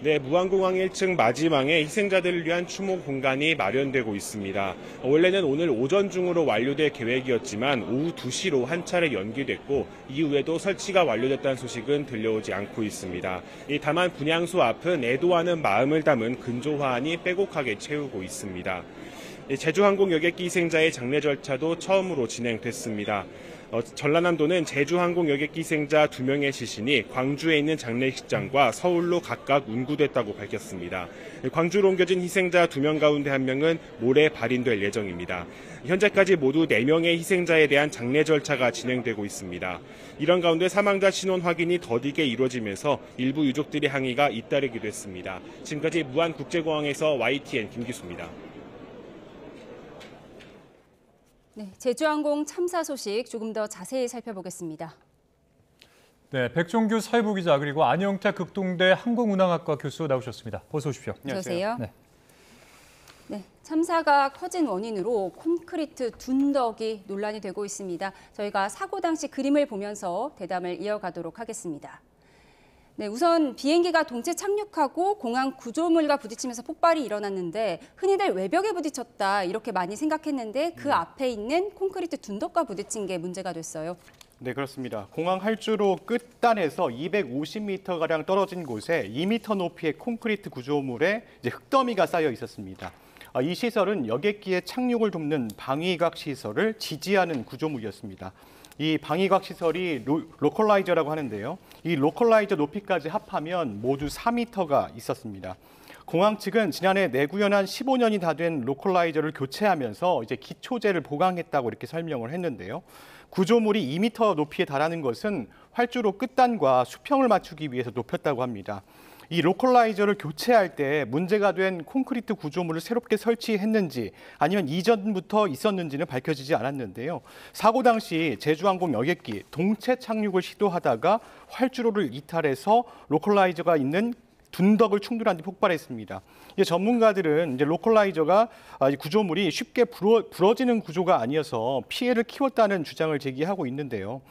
네, 무안공항 1층 마지막에 희생자들을 위한 추모 공간이 마련되고 있습니다. 원래는 오늘 오전 중으로 완료될 계획이었지만 오후 2시로 한 차례 연기됐고 이후에도 설치가 완료됐다는 소식은 들려오지 않고 있습니다. 다만 분향소 앞은 애도하는 마음을 담은 근조화환이 빼곡하게 채우고 있습니다. 제주항공 여객기 희생자의 장례 절차도 처음으로 진행됐습니다. 전라남도는 제주항공 여객기 희생자 2명의 시신이 광주에 있는 장례식장과 서울로 각각 운구됐다고 밝혔습니다. 광주로 옮겨진 희생자 2명 가운데 1명은 모레 발인될 예정입니다. 현재까지 모두 4명의 희생자에 대한 장례 절차가 진행되고 있습니다. 이런 가운데 사망자 신원 확인이 더디게 이루어지면서 일부 유족들의 항의가 잇따르기도 했습니다. 지금까지 무안국제공항에서 YTN 김기수입니다. 네, 제주항공 참사 소식 조금 더 자세히 살펴보겠습니다. 네, 백종규 사회부 기자 그리고 안영태 극동대 항공운항학과 교수 나오셨습니다. 어서 오십시오. 안녕하세요. 네, 참사가 커진 원인으로 콘크리트 둔덕이 논란이 되고 있습니다. 저희가 사고 당시 그림을 보면서 대담을 이어가도록 하겠습니다. 네, 우선 비행기가 동체 착륙하고 공항 구조물과 부딪히면서 폭발이 일어났는데 흔히들 외벽에 부딪혔다 이렇게 많이 생각했는데 그 앞에 있는 콘크리트 둔덕과 부딪힌 게 문제가 됐어요. 네, 그렇습니다. 공항 활주로 끝단에서 250m가량 떨어진 곳에 2m 높이의 콘크리트 구조물에 흙더미가 쌓여 있었습니다. 이 시설은 여객기의 착륙을 돕는 방위각 시설을 지지하는 구조물이었습니다. 이 방위각 시설이 로컬라이저라고 하는데요. 이 로컬라이저 높이까지 합하면 모두 4m가 있었습니다. 공항 측은 지난해 내구연한 15년이 다 된 로컬라이저를 교체하면서 이제 기초재를 보강했다고 이렇게 설명을 했는데요. 구조물이 2m 높이에 달하는 것은 활주로 끝단과 수평을 맞추기 위해서 높였다고 합니다. 이 로컬라이저를 교체할 때 문제가 된 콘크리트 구조물을 새롭게 설치했는지 아니면 이전부터 있었는지는 밝혀지지 않았는데요. 사고 당시 제주항공 여객기 동체 착륙을 시도하다가 활주로를 이탈해서 로컬라이저가 있는 둔덕을 충돌한 뒤 폭발했습니다. 전문가들은 이제 로컬라이저가 구조물이 쉽게 부러지는 구조가 아니어서 피해를 키웠다는 주장을 제기하고 있는데요.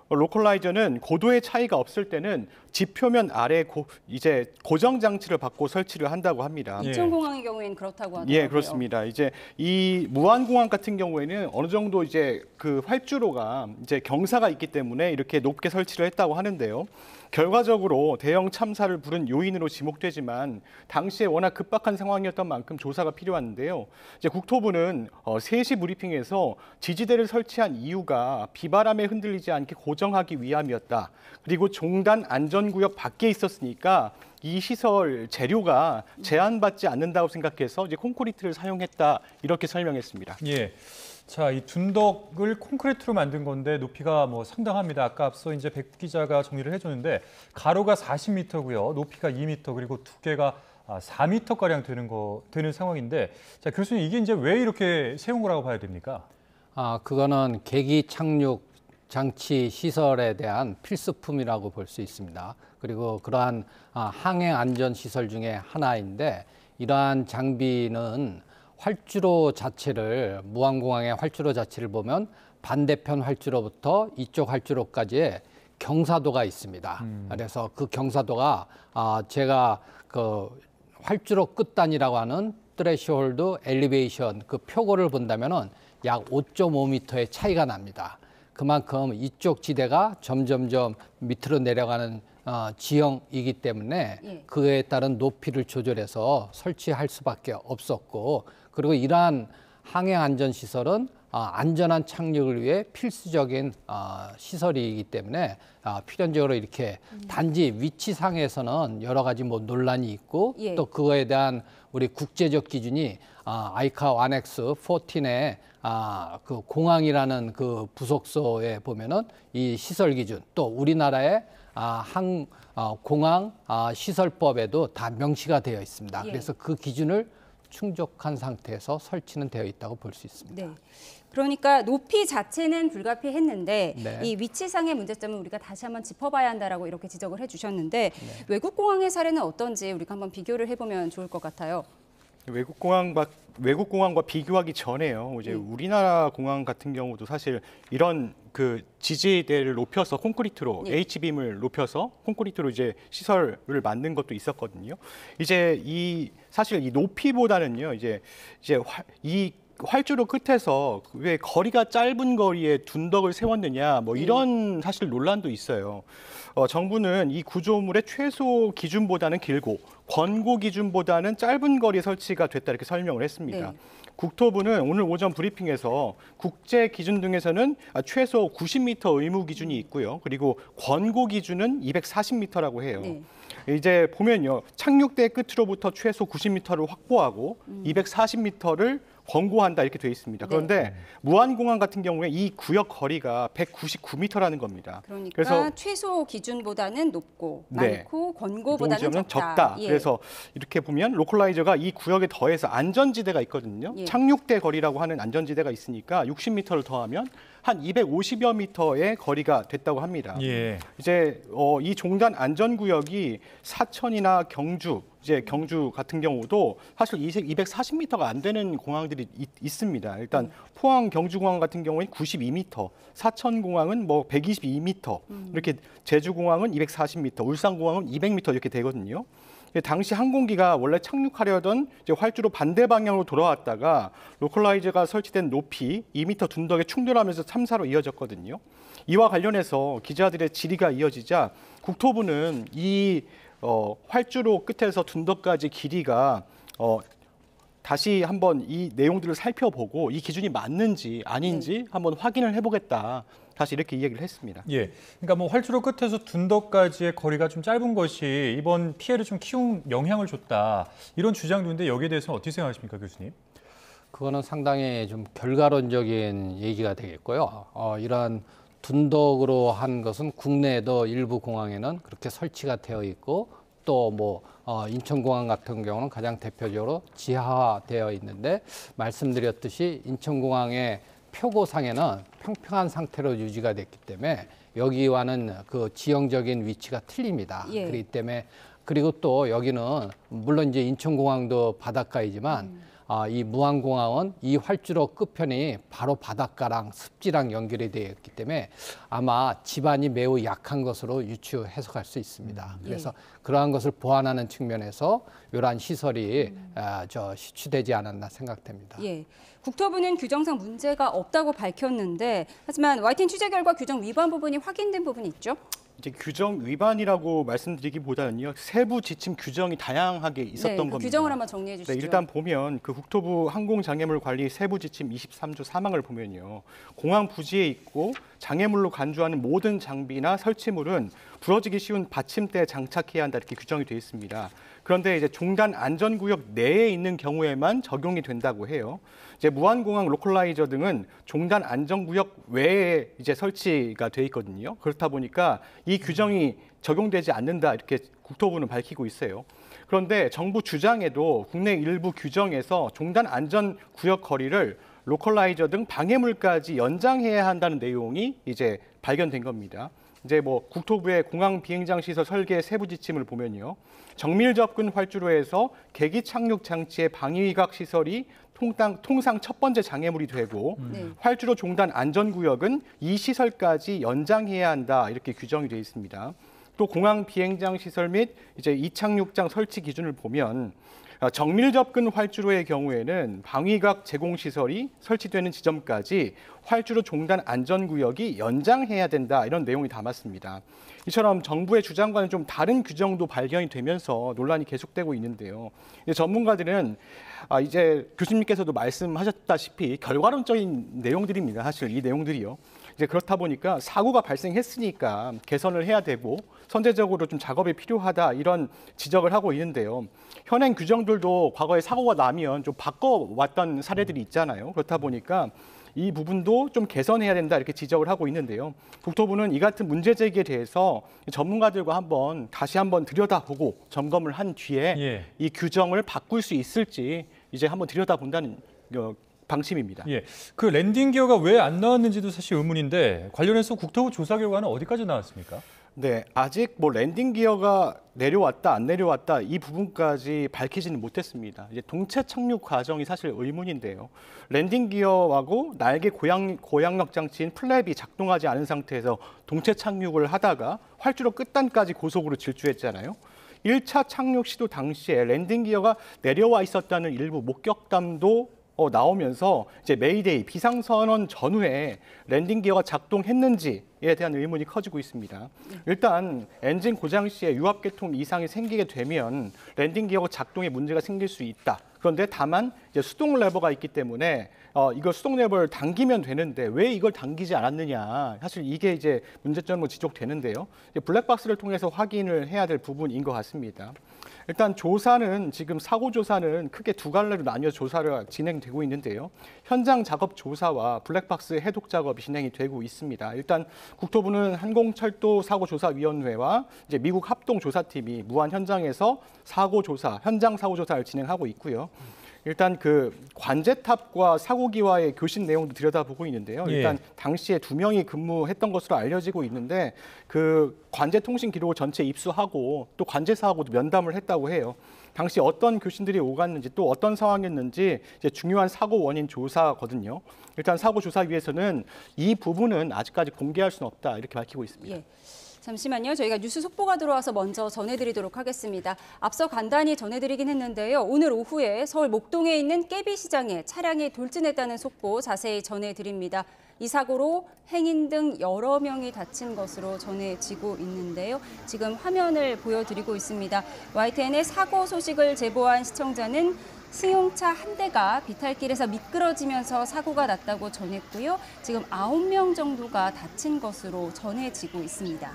로컬라이저는 고도의 차이가 없을 때는 지표면 아래 이제 고정 장치를 받고 설치를 한다고 합니다. 인천공항의 경우에는 그렇다고 하더라고요. 예, 그렇습니다. 이제 이 무안공항 같은 경우에는 어느 정도 이제 그 활주로가 이제 경사가 있기 때문에 이렇게 높게 설치를 했다고 하는데요. 결과적으로 대형 참사를 부른 요인으로 지목되지만 당시에 워낙 급박한 상황이었던 만큼 조사가 필요한데요. 이제 국토부는 3시 브리핑에서 지지대를 설치한 이유가 비바람에 흔들리지 않게 고정 보정하기 위함이었다. 그리고 종단 안전구역 밖에 있었으니까 이 시설 재료가 제한받지 않는다고 생각해서 이제 콘크리트를 사용했다. 이렇게 설명했습니다. 예. 자, 이 둔덕을 콘크리트로 만든 건데 높이가 뭐 상당합니다. 아까 앞서 이제 백 기자가 정리를 해줬는데 가로가 40m고요, 높이가 2m, 그리고 두께가 4m 가량 되는 상황인데, 자 교수님 이게 이제 왜 이렇게 세운 거라고 봐야 됩니까? 그거는 계기 착륙 장치 시설에 대한 필수품이라고 볼 수 있습니다. 그리고 그러한 항행 안전 시설 중에 하나인데, 이러한 장비는 활주로 자체를, 무안공항의 활주로 자체를 보면 반대편 활주로부터 이쪽 활주로까지의 경사도가 있습니다. 그래서 그 경사도가 제가 그 활주로 끝단이라고 하는 트레시홀드 엘리베이션 그 표고를 본다면은 약 5.5m의 차이가 납니다. 그만큼 이쪽 지대가 점점점 밑으로 내려가는 지형이기 때문에 그에 따른 높이를 조절해서 설치할 수밖에 없었고, 그리고 이러한 항행 안전 시설은 안전한 착륙을 위해 필수적인 시설이기 때문에 필연적으로 이렇게 단지 위치상에서는 여러 가지 뭐 논란이 있고 또 그거에 대한 우리 국제적 기준이 아이카 1X 14의 그 공항이라는 그 부속소에 보면은 이 시설 기준, 또 우리나라의 공항 시설법에도 다 명시가 되어 있습니다. 그래서 그 기준을 충족한 상태에서 설치는 되어 있다고 볼 수 있습니다. 네. 그러니까 높이 자체는 불가피했는데 이 위치상의 문제점은 우리가 다시 한번 짚어봐야 한다라고 이렇게 지적을 해주셨는데 외국 공항의 사례는 어떤지 우리가 한번 비교를 해보면 좋을 것 같아요. 외국 공항과 비교하기 전에요. 이제 우리나라 공항 같은 경우도 사실 이런 그 지지대를 높여서 콘크리트로 H빔을 높여서 콘크리트로 이제 시설을 만든 것도 있었거든요. 이제 사실 이 높이보다는요. 이제 이 활주로 끝에서 왜 거리가 짧은 거리에 둔덕을 세웠느냐, 뭐 이런 사실 논란도 있어요. 정부는 이 구조물의 최소 기준보다는 길고 권고 기준보다는 짧은 거리에 설치가 됐다 이렇게 설명을 했습니다. 국토부는 오늘 오전 브리핑에서 국제 기준 등에서는 최소 90m 의무 기준이 있고요. 그리고 권고 기준은 240m라고 해요. 이제 보면요, 착륙대 끝으로부터 최소 90m를 확보하고 240m를 권고한다 이렇게 되어 있습니다. 그런데 무안공항 같은 경우에 이 구역 거리가 199m라는 겁니다. 그러니까 그래서 최소 기준보다는 높고 많고 권고보다는 적다. 그래서 이렇게 보면 로컬라이저가 이 구역에 더해서 안전지대가 있거든요. 착륙대 거리라고 하는 안전지대가 있으니까 60m를 더하면 한 250여 미터의 거리가 됐다고 합니다. 이제 이 종단 안전구역이 사천이나 경주, 이제 경주 같은 경우도 사실 240m가 안 되는 공항들이 있습니다. 일단 포항 경주공항 같은 경우는 92m, 사천공항은 뭐 122m, 이렇게 제주공항은 240m, 울산공항은 200m 이렇게 되거든요. 당시 항공기가 원래 착륙하려던 이제 활주로 반대 방향으로 돌아왔다가 로컬라이저가 설치된 높이 2m 둔덕에 충돌하면서 참사로 이어졌거든요. 이와 관련해서 기자들의 질의가 이어지자 국토부는 이 활주로 끝에서 둔덕까지 길이가 다시 한번 이 내용들을 살펴보고 이 기준이 맞는지 아닌지 한번 확인을 해보겠다. 다시 이렇게 이야기를 했습니다. 그러니까 뭐 활주로 끝에서 둔덕까지의 거리가 좀 짧은 것이 이번 피해를 좀 키운 영향을 줬다, 이런 주장도 있는데 여기에 대해서는 어떻게 생각하십니까, 교수님? 그거는 상당히 좀 결과론적인 얘기가 되겠고요. 이러한 둔덕으로 한 것은 국내에도 일부 공항에는 그렇게 설치가 되어 있고, 또 뭐 인천공항 같은 경우는 가장 대표적으로 지하화되어 있는데, 말씀드렸듯이 인천공항의 표고상에는 평평한 상태로 유지가 됐기 때문에 여기와는 그 지형적인 위치가 틀립니다. 그렇기 때문에, 그리고 또 여기는 물론 이제 인천공항도 바닷가이지만 이 무안공항은 이 활주로 끝편이 바로 바닷가랑 습지랑 연결이 되어 있기 때문에 아마 지반이 매우 약한 것으로 해석할 수 있습니다. 그래서 그러한 것을 보완하는 측면에서 이러한 시설이 시추되지 않았나 생각됩니다. 국토부는 규정상 문제가 없다고 밝혔는데, 하지만 YTN 취재 결과 규정 위반 부분이 확인된 부분이 있죠? 이제 규정 위반이라고 말씀드리기보다는요, 세부 지침 규정이 다양하게 있었던 네, 그 겁니다. 규정을 한번 정리해 주시죠. 네, 일단 보면 그 국토부 항공장애물 관리 세부 지침 23조 3항을 보면요, 공항 부지에 있고 장애물로 간주하는 모든 장비나 설치물은 부러지기 쉬운 받침대에 장착해야 한다 이렇게 규정이 되어 있습니다. 그런데 이제 종단 안전구역 내에 있는 경우에만 적용이 된다고 해요. 이제 무한공항 로컬라이저 등은 종단 안전구역 외에 이제 설치가 돼 있거든요. 그렇다 보니까 이 규정이 적용되지 않는다 이렇게 국토부는 밝히고 있어요. 그런데 정부 주장에도 국내 일부 규정에서 종단 안전구역 거리를 로컬라이저 등 방해물까지 연장해야 한다는 내용이 이제 발견된 겁니다. 이제 뭐 국토부의 공항 비행장 시설 설계 세부 지침을 보면요, 정밀 접근 활주로에서 계기 착륙 장치의 방위각 시설이 통상 첫 번째 장애물이 되고 활주로 종단 안전구역은 이 시설까지 연장해야 한다 이렇게 규정이 되어 있습니다. 또 공항 비행장 시설 및 이제 이착륙장 설치 기준을 보면 정밀 접근 활주로의 경우에는 방위각 제공 시설이 설치되는 지점까지 활주로 종단 안전구역이 연장해야 된다 이런 내용이 담았습니다. 이처럼 정부의 주장과는 좀 다른 규정도 발견이 되면서 논란이 계속되고 있는데요. 전문가들은 이제 교수님께서도 말씀하셨다시피 결과론적인 내용들입니다. 사실 이 내용들이요. 이제 그렇다 보니까 사고가 발생했으니까 개선을 해야 되고 선제적으로 좀 작업이 필요하다 이런 지적을 하고 있는데요. 현행 규정들도 과거에 사고가 나면 좀 바꿔왔던 사례들이 있잖아요. 그렇다 보니까 이 부분도 좀 개선해야 된다 이렇게 지적을 하고 있는데요. 국토부는 이 같은 문제 제기에 대해서 전문가들과 다시 한번 들여다보고 점검을 한 뒤에 이 규정을 바꿀 수 있을지 이제 한번 들여다본다는 방침입니다. 예, 그 랜딩 기어가 왜 안 나왔는지도 사실 의문인데 관련해서 국토부 조사 결과는 어디까지 나왔습니까? 네, 아직 뭐 랜딩 기어가 내려왔다 안 내려왔다 이 부분까지 밝히지는 못했습니다. 이제 동체 착륙 과정이 사실 의문인데요. 랜딩 기어하고 날개 고양력 장치인 플랩이 작동하지 않은 상태에서 동체 착륙을 하다가 활주로 끝단까지 고속으로 질주했잖아요. 1차 착륙 시도 당시에 랜딩 기어가 내려와 있었다는 일부 목격담도 나오면서 이제 메이데이 비상선언 전후에 랜딩 기어가 작동했는지에 대한 의문이 커지고 있습니다. 일단 엔진 고장 시에 유압계통 이상이 생기게 되면 랜딩 기어가 작동에 문제가 생길 수 있다. 그런데 다만 이제 수동 레버가 있기 때문에 이걸 수동 레버를 당기면 되는데 왜 이걸 당기지 않았느냐. 사실 이게 이제 문제점으로 지적되는데요. 블랙박스를 통해서 확인을 해야 될 부분인 것 같습니다. 일단 조사는 지금 사고 조사는 크게 두 갈래로 나뉘어 조사가 진행되고 있는데요. 현장 작업 조사와 블랙박스 해독 작업이 진행이 되고 있습니다. 일단 국토부는 항공철도사고조사위원회와 이제 미국 합동조사팀이 무한 현장에서 현장 사고 조사를 진행하고 있고요. 일단 그 관제탑과 사고기와의 교신 내용도 들여다보고 있는데요. 일단 당시에 2명이 근무했던 것으로 알려지고 있는데 그 관제 통신 기록을 전체 입수하고 또 관제사하고도 면담을 했다고 해요. 당시 어떤 교신들이 오갔는지 또 어떤 상황이었는지 이제 중요한 사고 원인 조사거든요. 일단 사고조사위에서는 이 부분은 아직까지 공개할 수는 없다 이렇게 밝히고 있습니다. 잠시만요. 저희가 뉴스 속보가 들어와서 먼저 전해드리도록 하겠습니다. 앞서 간단히 전해드리긴 했는데요. 오늘 오후에 서울 목동에 있는 깨비시장에 차량이 돌진했다는 속보 자세히 전해드립니다. 이 사고로 행인 등 여러 명이 다친 것으로 전해지고 있는데요. 지금 화면을 보여드리고 있습니다. YTN의 사고 소식을 제보한 시청자는 승용차 한 대가 비탈길에서 미끄러지면서 사고가 났다고 전했고요. 지금 9명 정도가 다친 것으로 전해지고 있습니다.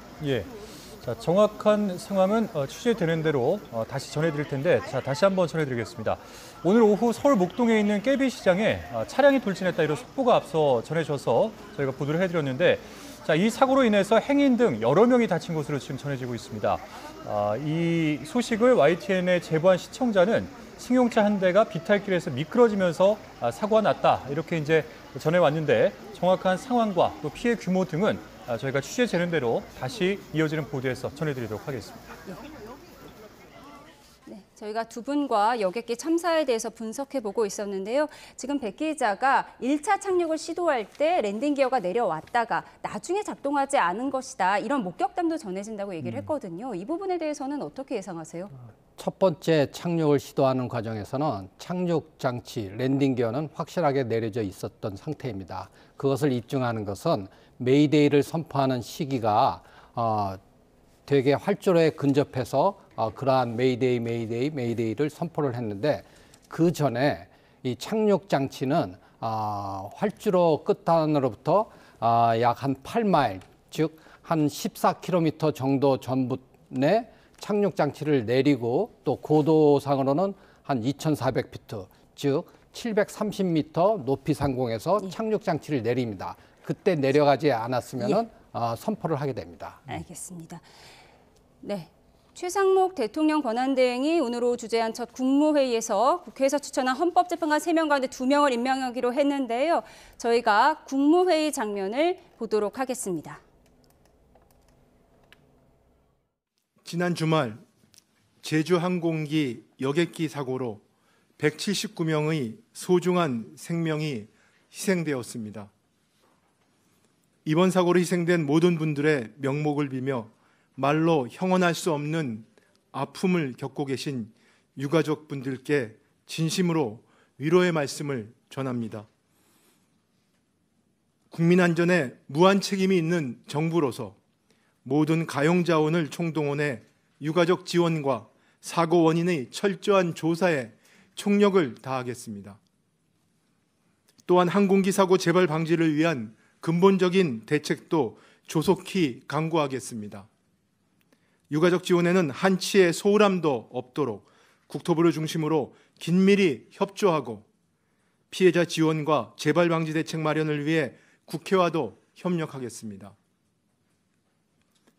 자, 정확한 상황은 취재되는 대로 다시 전해드릴 텐데 다시 한번 전해드리겠습니다. 오늘 오후 서울 목동에 있는 깨비시장에 차량이 돌진했다 이런 속보가 앞서 전해져서 저희가 보도를 해드렸는데 이 사고로 인해서 행인 등 여러 명이 다친 것으로 지금 전해지고 있습니다. 이 소식을 YTN에 제보한 시청자는 승용차 한 대가 비탈길에서 미끄러지면서 사고가 났다 이렇게 이제 전해왔는데 정확한 상황과 또 피해 규모 등은 저희가 취재되는 대로 다시 이어지는 보도에서 전해드리도록 하겠습니다. 저희가 두 분과 여객기 참사에 대해서 분석해보고 있었는데요. 지금 백 기자가 1차 착륙을 시도할 때 랜딩 기어가 내려왔다가 나중에 작동하지 않은 것이다. 이런 목격담도 전해진다고 얘기를 했거든요. 이 부분에 대해서는 어떻게 예상하세요? 첫 번째 착륙을 시도하는 과정에서는 착륙 장치, 랜딩 기어는 확실하게 내려져 있었던 상태입니다. 그것을 입증하는 것은 메이데이를 선포하는 시기가 되게 활주로에 근접해서 그러한 메이데이를 선포를 했는데 그 전에 이 착륙 장치는 활주로 끝단으로부터 약 한 8마일, 즉 한 14km 정도 전분에 착륙 장치를 내리고 또 고도상으로는 한 2,400피트, 즉 730m 높이 상공에서 착륙 장치를 내립니다. 그때 내려가지 않았으면은 선포를 하게 됩니다. 알겠습니다. 네. 최상목 대통령 권한대행이 오늘 오후 주재한 첫 국무회의에서 국회에서 추천한 헌법재판관 3명 가운데 2명을 임명하기로 했는데요. 저희가 국무회의 장면을 보도록 하겠습니다. 지난 주말 제주 항공기 여객기 사고로 179명의 소중한 생명이 희생되었습니다. 이번 사고로 희생된 모든 분들의 명목을 비며 말로 형언할 수 없는 아픔을 겪고 계신 유가족분들께 진심으로 위로의 말씀을 전합니다. 국민 안전에 무한 책임이 있는 정부로서 모든 가용자원을 총동원해 유가족 지원과 사고 원인의 철저한 조사에 총력을 다하겠습니다. 또한 항공기 사고 재발 방지를 위한 근본적인 대책도 조속히 강구하겠습니다. 유가족 지원에는 한치의 소홀함도 없도록 국토부를 중심으로 긴밀히 협조하고 피해자 지원과 재발 방지 대책 마련을 위해 국회와도 협력하겠습니다.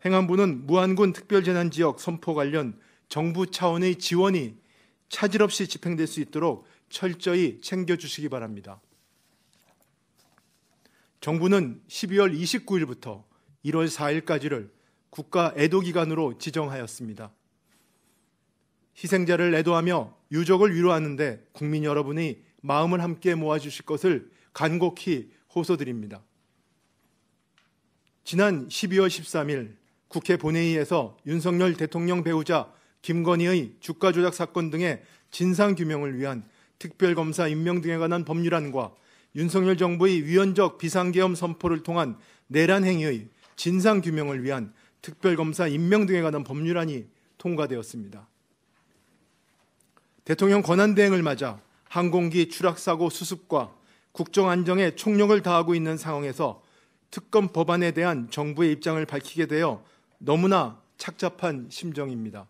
행안부는 무안군 특별재난지역 선포 관련 정부 차원의 지원이 차질 없이 집행될 수 있도록 철저히 챙겨주시기 바랍니다. 정부는 12월 29일부터 1월 4일까지를 국가 애도기간으로 지정하였습니다. 희생자를 애도하며 유족을 위로하는데 국민 여러분이 마음을 함께 모아주실 것을 간곡히 호소드립니다. 지난 12월 13일 국회 본회의에서 윤석열 대통령 배우자 김건희의 주가 조작 사건 등의 진상규명을 위한 특별검사 임명 등에 관한 법률안과 윤석열 정부의 위헌적 비상계엄 선포를 통한 내란 행위의 진상규명을 위한 특별검사 임명 등에 관한 법률안이 통과되었습니다. 대통령 권한대행을 맞아 항공기 추락사고 수습과 국정안정에 총력을 다하고 있는 상황에서 특검 법안에 대한 정부의 입장을 밝히게 되어 너무나 착잡한 심정입니다.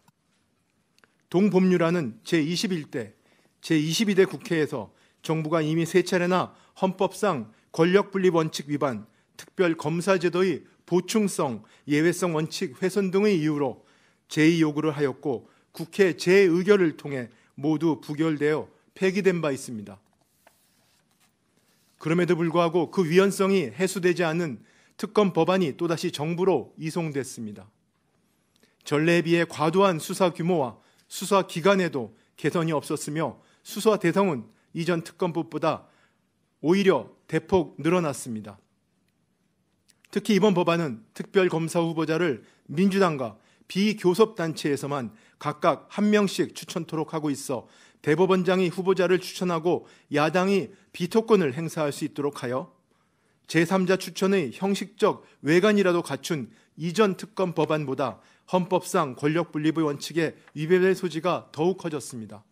동법률안은 제21대, 제22대 국회에서 정부가 이미 3차례나 헌법상 권력분립 원칙 위반, 특별검사제도의 보충성, 예외성 원칙 훼손 등의 이유로 제의 요구를 하였고 국회 재의결을 통해 모두 부결되어 폐기된 바 있습니다. 그럼에도 불구하고 그 위헌성이 해소되지 않은 특검 법안이 또다시 정부로 이송됐습니다. 전례에 비해 과도한 수사 규모와 수사 기간에도 개선이 없었으며 수사 대상은 이전 특검법보다 오히려 대폭 늘어났습니다. 특히 이번 법안은 특별검사 후보자를 민주당과 비교섭단체에서만 각각 1명씩 추천토록 하고 있어 대법원장이 후보자를 추천하고 야당이 비토권을 행사할 수 있도록 하여 제3자 추천의 형식적 외관이라도 갖춘 이전 특검 법안보다 헌법상 권력분립의 원칙에 위배될 소지가 더욱 커졌습니다.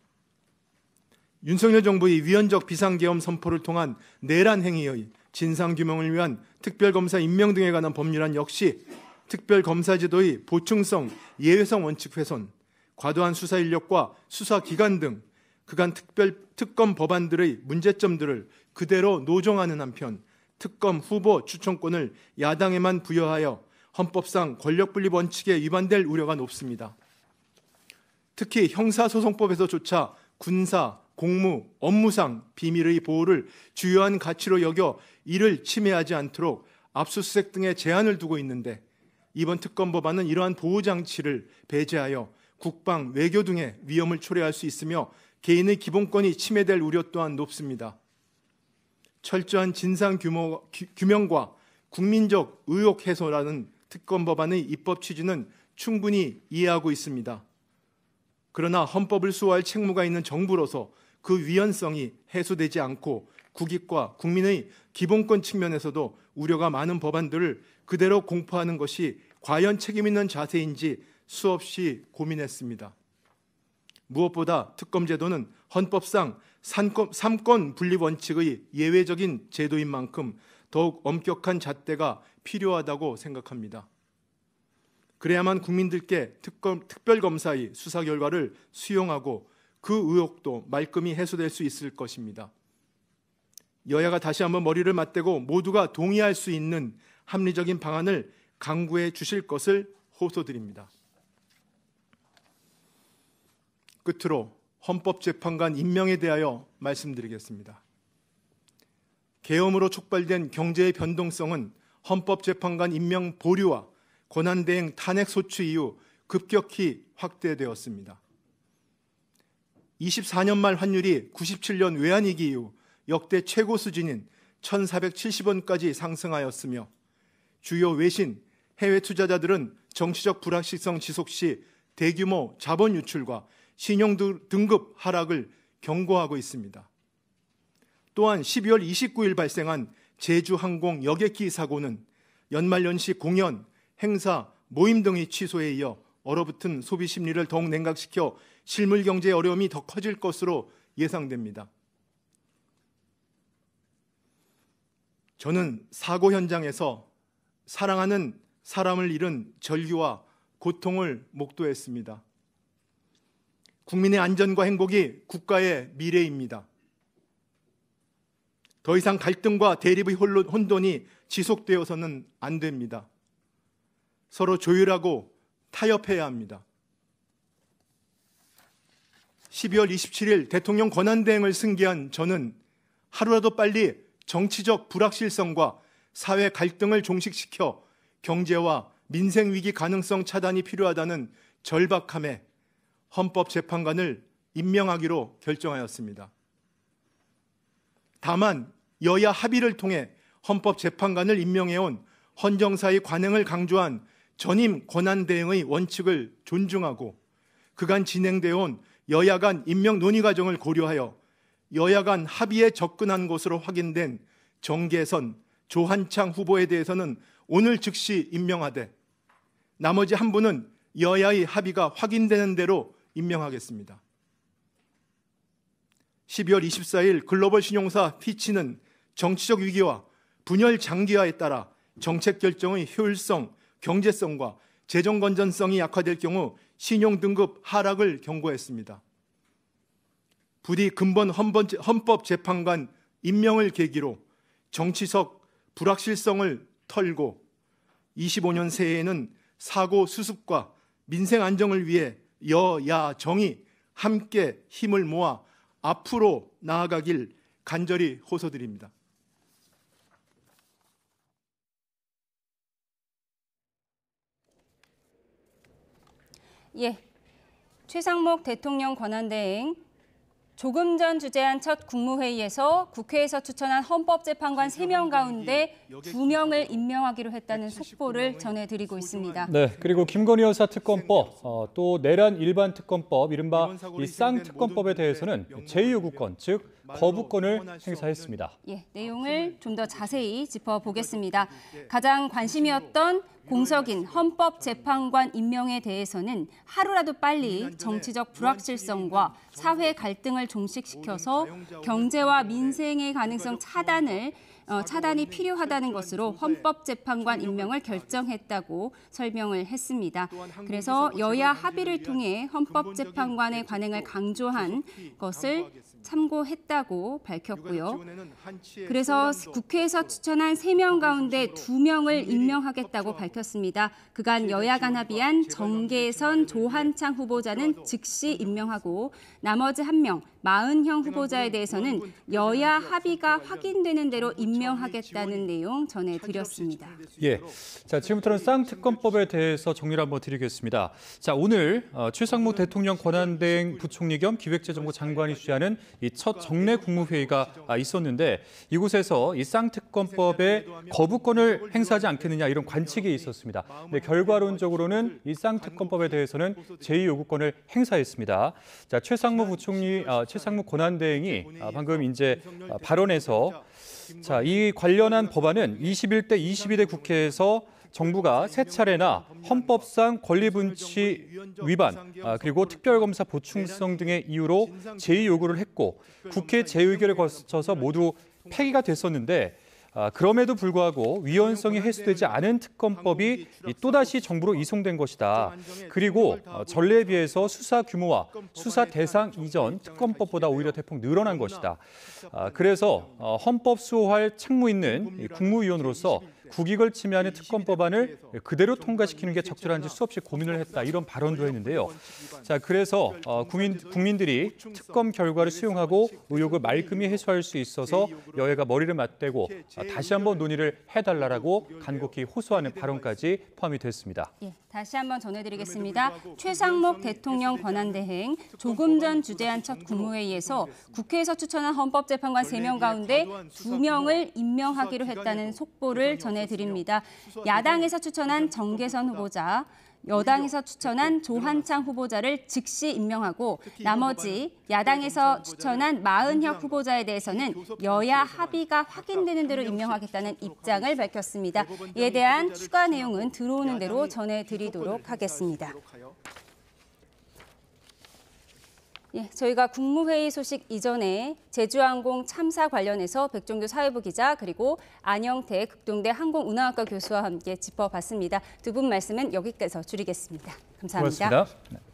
윤석열 정부의 위헌적 비상계엄 선포를 통한 내란 행위의 진상규명을 위한 특별검사 임명 등에 관한 법률안 역시 특별검사제도의 보충성, 예외성 원칙 훼손, 과도한 수사 인력과 수사 기간 등 그간 특검 법안들의 문제점들을 그대로 노정하는 한편 특검 후보 추천권을 야당에만 부여하여 헌법상 권력분립 원칙에 위반될 우려가 높습니다. 특히 형사소송법에서조차 군사, 공무, 업무상 비밀의 보호를 주요한 가치로 여겨 이를 침해하지 않도록 압수수색 등의 제한을 두고 있는데 이번 특검 법안은 이러한 보호장치를 배제하여 국방, 외교 등의 위험을 초래할 수 있으며 개인의 기본권이 침해될 우려 또한 높습니다. 철저한 진상규명과 국민적 의혹 해소라는 특검 법안의 입법 취지는 충분히 이해하고 있습니다. 그러나 헌법을 수호할 책무가 있는 정부로서 그 위헌성이 해소되지 않고 국익과 국민의 기본권 측면에서도 우려가 많은 법안들을 그대로 공포하는 것이 과연 책임 있는 자세인지 수없이 고민했습니다. 무엇보다 특검 제도는 헌법상 3권 분립 원칙의 예외적인 제도인 만큼 더욱 엄격한 잣대가 필요하다고 생각합니다. 그래야만 국민들께 특별검사의 수사 결과를 수용하고 그 의혹도 말끔히 해소될 수 있을 것입니다. 여야가 다시 한번 머리를 맞대고 모두가 동의할 수 있는 합리적인 방안을 강구해 주실 것을 호소드립니다. 끝으로 헌법재판관 임명에 대하여 말씀드리겠습니다. 계엄으로 촉발된 경제의 변동성은 헌법재판관 임명 보류와 권한대행 탄핵소추 이후 급격히 확대되었습니다. 24년 말 환율이 97년 외환위기 이후 역대 최고 수준인 1,470원까지 상승하였으며 주요 외신, 해외 투자자들은 정치적 불확실성 지속 시 대규모 자본 유출과 신용 등급 하락을 경고하고 있습니다. 또한 12월 29일 발생한 제주항공 여객기 사고는 연말연시 공연, 행사, 모임 등의 취소에 이어 얼어붙은 소비 심리를 더욱 냉각시켜 실물 경제의 어려움이 더 커질 것으로 예상됩니다. 저는 사고 현장에서 사랑하는 사람을 잃은 절규와 고통을 목도했습니다. 국민의 안전과 행복이 국가의 미래입니다. 더 이상 갈등과 대립의 혼돈이 지속되어서는 안 됩니다. 서로 조율하고 타협해야 합니다. 12월 27일 대통령 권한대행을 승계한 저는 하루라도 빨리 정치적 불확실성과 사회 갈등을 종식시켜 경제와 민생 위기 가능성 차단이 필요하다는 절박함에 헌법재판관을 임명하기로 결정하였습니다. 다만 여야 합의를 통해 헌법재판관을 임명해온 헌정사의 관행을 강조한 전임 권한대행의 원칙을 존중하고 그간 진행되어온 여야 간 임명 논의 과정을 고려하여 여야 간 합의에 접근한 것으로 확인된 정계선, 조한창 후보에 대해서는 오늘 즉시 임명하되 나머지 한 분은 여야의 합의가 확인되는 대로 임명하겠습니다. 12월 24일 글로벌 신용사 피치는 정치적 위기와 분열 장기화에 따라 정책 결정의 효율성, 경제성과 재정 건전성이 약화될 경우 신용 등급 하락을 경고했습니다. 부디 근본 헌법재판관 임명을 계기로 정치적 불확실성을 털고 25년 새해에는 사고 수습과 민생 안정을 위해 여야 정이 함께 힘을 모아 앞으로 나아가길 간절히 호소드립니다. 예, 최상목 대통령 권한대행 조금 전 주재한 첫 국무회의에서 국회에서 추천한 헌법재판관 3명 가운데 2명을 임명하기로 했다는 속보를 전해드리고 있습니다. 네, 그리고 김건희 여사 특검법, 또 내란 일반 특검법, 이른바 이 쌍특검법에 대해서는 제2요구권, 즉 거부권을 행사했습니다. 예, 내용을 좀 더 자세히 짚어보겠습니다. 가장 관심이었던 공석인 헌법재판관 임명에 대해서는 하루라도 빨리 정치적 불확실성과 사회 갈등을 종식시켜서 경제와 민생의 가능성 차단이 필요하다는 것으로 헌법재판관 임명을 결정했다고 설명을 했습니다. 그래서 여야 합의를 통해 헌법재판관의 관행을 강조한 것을 참고했다고 밝혔고요. 그래서 국회에서 추천한 3명 가운데 2명을 임명하겠다고 밝혔습니다. 그간 여야 간 합의한 정계선, 조한창 후보자는 즉시 임명하고 나머지 1명, 마은형 후보자에 대해서는 여야 합의가 확인되는 대로 임명하겠다는 내용 전해드렸습니다. 예, 자 지금부터는 쌍특검법에 대해서 정리를 한번 드리겠습니다. 자 오늘 최상목 대통령 권한대행 부총리 겸 기획재정부 장관이 주재하는 이 첫 정례 국무회의가 있었는데 이곳에서 이 쌍특검법에 거부권을 행사하지 않겠느냐 이런 관측이 있었습니다. 근데 결과론적으로는 이 쌍특검법에 대해서는 제2요구권을 행사했습니다. 자 최상목 권한대행이 방금 이제 발언에서 자, 이 관련한 법안은 21대 22대 국회에서 정부가 세 차례나 헌법상 권리분치 위반, 그리고 특별검사 보충성 등의 이유로 제의 요구를 했고 국회 재의결을 거쳐서 모두 폐기가 됐었는데 그럼에도 불구하고 위헌성이 해소되지 않은 특검법이 또다시 정부로 이송된 것이다. 그리고 전례에 비해서 수사 규모와 수사 대상 이전 특검법보다 오히려 대폭 늘어난 것이다. 그래서 헌법 수호할 책무 있는 국무위원으로서 국익을 침해하는 특검법안을 그대로 통과시키는 게 적절한지 수없이 고민을 했다. 이런 발언도 했는데요. 자, 그래서 국민들이 특검 결과를 수용하고 의혹을 말끔히 해소할 수 있어서 여야가 머리를 맞대고 다시 한번 논의를 해달라고 간곡히 호소하는 발언까지 포함이 됐습니다. 예, 다시 한번 전해드리겠습니다. 최상목 대통령 권한대행 조금 전 주재한 첫 국무회의에서 국회에서 추천한 헌법재판관 3명 가운데 2명을 임명하기로 했다는 속보를 전해드립니다. 야당에서 추천한 정계선 후보자, 여당에서 추천한 조한창 후보자를 즉시 임명하고 나머지 야당에서 추천한 마은혁 후보자에 대해서는 여야 합의가 확인되는 대로 임명하겠다는 입장을 밝혔습니다. 이에 대한 추가 내용은 들어오는 대로 전해드리도록 하겠습니다. 예, 저희가 국무회의 소식 이전에 제주항공 참사 관련해서 백종규 사회부 기자 그리고 안영태 극동대 항공운항학과 교수와 함께 짚어봤습니다. 두 분 말씀은 여기까지 줄이겠습니다. 감사합니다. 고맙습니다.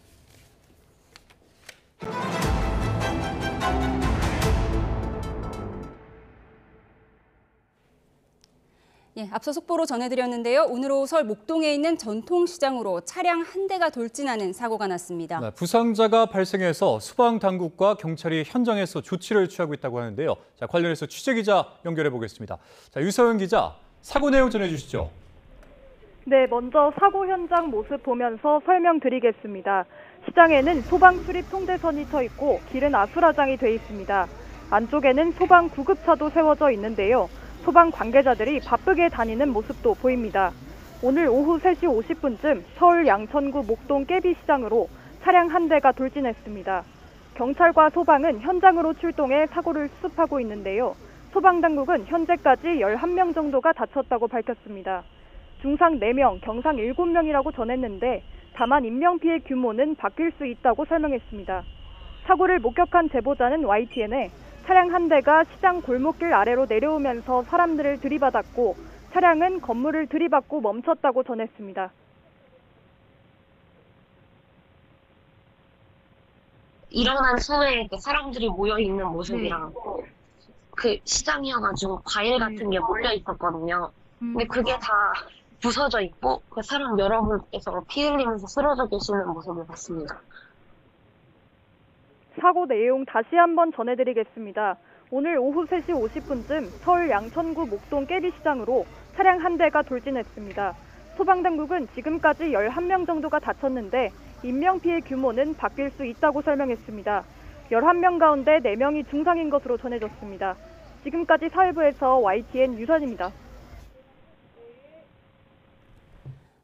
예, 앞서 속보로 전해드렸는데요. 오늘 오후 서울 목동에 있는 전통시장으로 차량 한 대가 돌진하는 사고가 났습니다. 네, 부상자가 발생해서 소방당국과 경찰이 현장에서 조치를 취하고 있다고 하는데요. 자, 관련해서 취재기자 연결해 보겠습니다. 자, 유서연 기자, 사고 내용 전해주시죠. 네, 먼저 사고 현장 모습 보면서 설명드리겠습니다. 시장에는 소방 수립 통제선이 서 있고 길은 아수라장이 돼 있습니다. 안쪽에는 소방 구급차도 세워져 있는데요. 소방 관계자들이 바쁘게 다니는 모습도 보입니다. 오늘 오후 3시 50분쯤 서울 양천구 목동 깨비시장으로 차량 한 대가 돌진했습니다. 경찰과 소방은 현장으로 출동해 사고를 수습하고 있는데요. 소방당국은 현재까지 11명 정도가 다쳤다고 밝혔습니다. 중상 4명, 경상 7명이라고 전했는데 다만 인명피해 규모는 바뀔 수 있다고 설명했습니다. 사고를 목격한 제보자는 YTN에 차량 한 대가 시장 골목길 아래로 내려오면서 사람들을 들이받았고 차량은 건물을 들이받고 멈췄다고 전했습니다. 일어난 후에 사람들이 모여있는 모습이랑 그 시장이어가지고 과일 같은 게 몰려 있었거든요. 근데 그게 다 부서져 있고 그 사람 여러분께서 피 흘리면서 쓰러져 계시는 모습을 봤습니다. 사고 내용 다시 한번 전해드리겠습니다. 오늘 오후 3시 50분쯤 서울 양천구 목동 깨비시장으로 차량 한 대가 돌진했습니다. 소방당국은 지금까지 11명 정도가 다쳤는데 인명피해 규모는 바뀔 수 있다고 설명했습니다. 11명 가운데 4명이 중상인 것으로 전해졌습니다. 지금까지 사회부에서 YTN 유선입니다.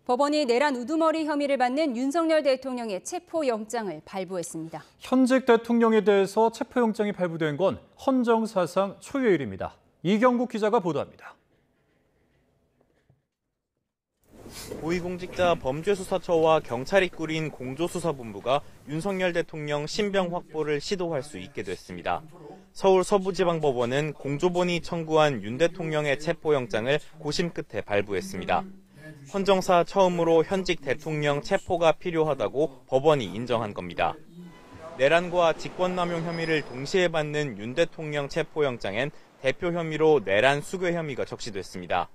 법원이 내란 우두머리 혐의를 받는 윤석열 대통령의 체포영장을 발부했습니다. 현직 대통령에 대해서 체포영장이 발부된 건 헌정사상 초유의 일입니다. 이경국 기자가 보도합니다. 고위공직자 범죄수사처와 경찰이 꾸린 공조수사본부가 윤석열 대통령 신병 확보를 시도할 수 있게 됐습니다. 서울 서부지방법원은 공조본이 청구한 윤 대통령의 체포영장을 고심 끝에 발부했습니다. 헌정사 처음으로 현직 대통령 체포가 필요하다고 법원이 인정한 겁니다. 내란과 직권남용 혐의를 동시에 받는 윤 대통령 체포영장엔 대표 혐의로 내란 수괴 혐의가 적시됐습니다.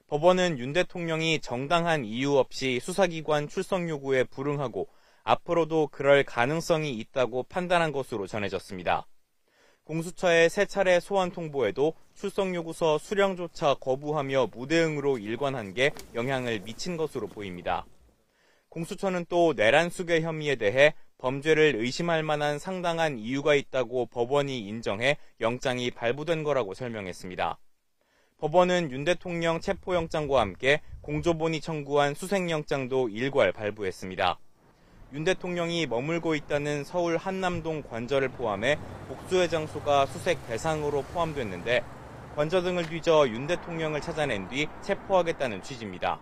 법원은 윤 대통령이 정당한 이유 없이 수사기관 출석 요구에 불응하고 앞으로도 그럴 가능성이 있다고 판단한 것으로 전해졌습니다. 공수처의 3차례 소환 통보에도 출석 요구서 수령조차 거부하며 무대응으로 일관한 게 영향을 미친 것으로 보입니다. 공수처는 또 내란 수괴 혐의에 대해 범죄를 의심할 만한 상당한 이유가 있다고 법원이 인정해 영장이 발부된 거라고 설명했습니다. 법원은 윤 대통령 체포영장과 함께 공조본이 청구한 수색영장도 일괄 발부했습니다. 윤 대통령이 머물고 있다는 서울 한남동 관저를 포함해 복수의 장소가 수색 대상으로 포함됐는데 관저 등을 뒤져 윤 대통령을 찾아낸 뒤 체포하겠다는 취지입니다.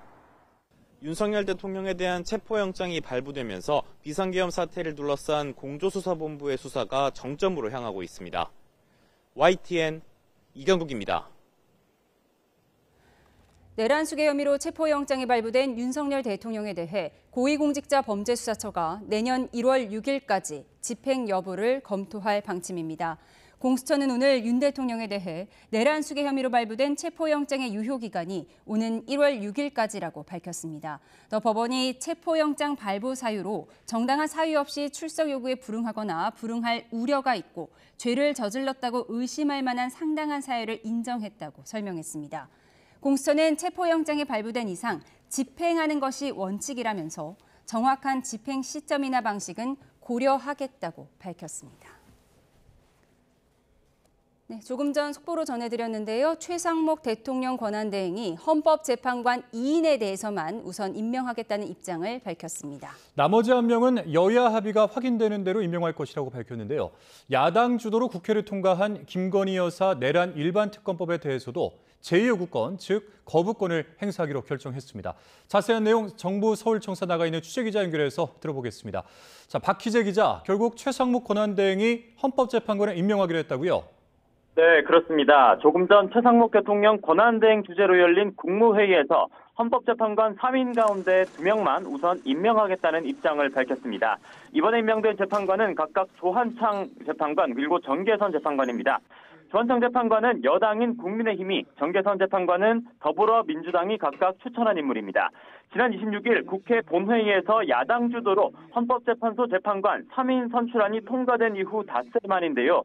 윤석열 대통령에 대한 체포영장이 발부되면서 비상계엄 사태를 둘러싼 공조수사본부의 수사가 정점으로 향하고 있습니다. YTN 이경국입니다. 내란 수괴 혐의로 체포영장이 발부된 윤석열 대통령에 대해 고위공직자범죄수사처가 내년 1월 6일까지 집행 여부를 검토할 방침입니다. 공수처는 오늘 윤 대통령에 대해 내란 수괴 혐의로 발부된 체포영장의 유효기간이 오는 1월 6일까지라고 밝혔습니다. 더 법원이 체포영장 발부 사유로 정당한 사유 없이 출석 요구에 불응하거나 불응할 우려가 있고 죄를 저질렀다고 의심할 만한 상당한 사유를 인정했다고 설명했습니다. 공수처는 체포영장이 발부된 이상 집행하는 것이 원칙이라면서 정확한 집행 시점이나 방식은 고려하겠다고 밝혔습니다. 네, 조금 전 속보로 전해드렸는데요. 최상목 대통령 권한대행이 헌법재판관 2인에 대해서만 우선 임명하겠다는 입장을 밝혔습니다. 나머지 한 명은 여야 합의가 확인되는 대로 임명할 것이라고 밝혔는데요. 야당 주도로 국회를 통과한 김건희 여사 내란 일반특검법에 대해서도 제2요구권, 즉 거부권을 행사하기로 결정했습니다. 자세한 내용 정부 서울청사 나가 있는 취재기자 연결해서 들어보겠습니다. 자, 박 기자, 결국 최상목 권한대행이 헌법재판관을 임명하기로 했다고요? 네, 그렇습니다. 조금 전 최상목 대통령 권한대행 주재로 열린 국무회의에서 헌법재판관 3인 가운데 2명만 우선 임명하겠다는 입장을 밝혔습니다. 이번에 임명된 재판관은 각각 조한창 재판관 그리고 정계선 재판관입니다. 조한창 재판관은 여당인 국민의힘이, 정계선 재판관은 더불어민주당이 각각 추천한 인물입니다. 지난 26일 국회 본회의에서 야당 주도로 헌법재판소 재판관 3인 선출안이 통과된 이후 닷새 만인데요.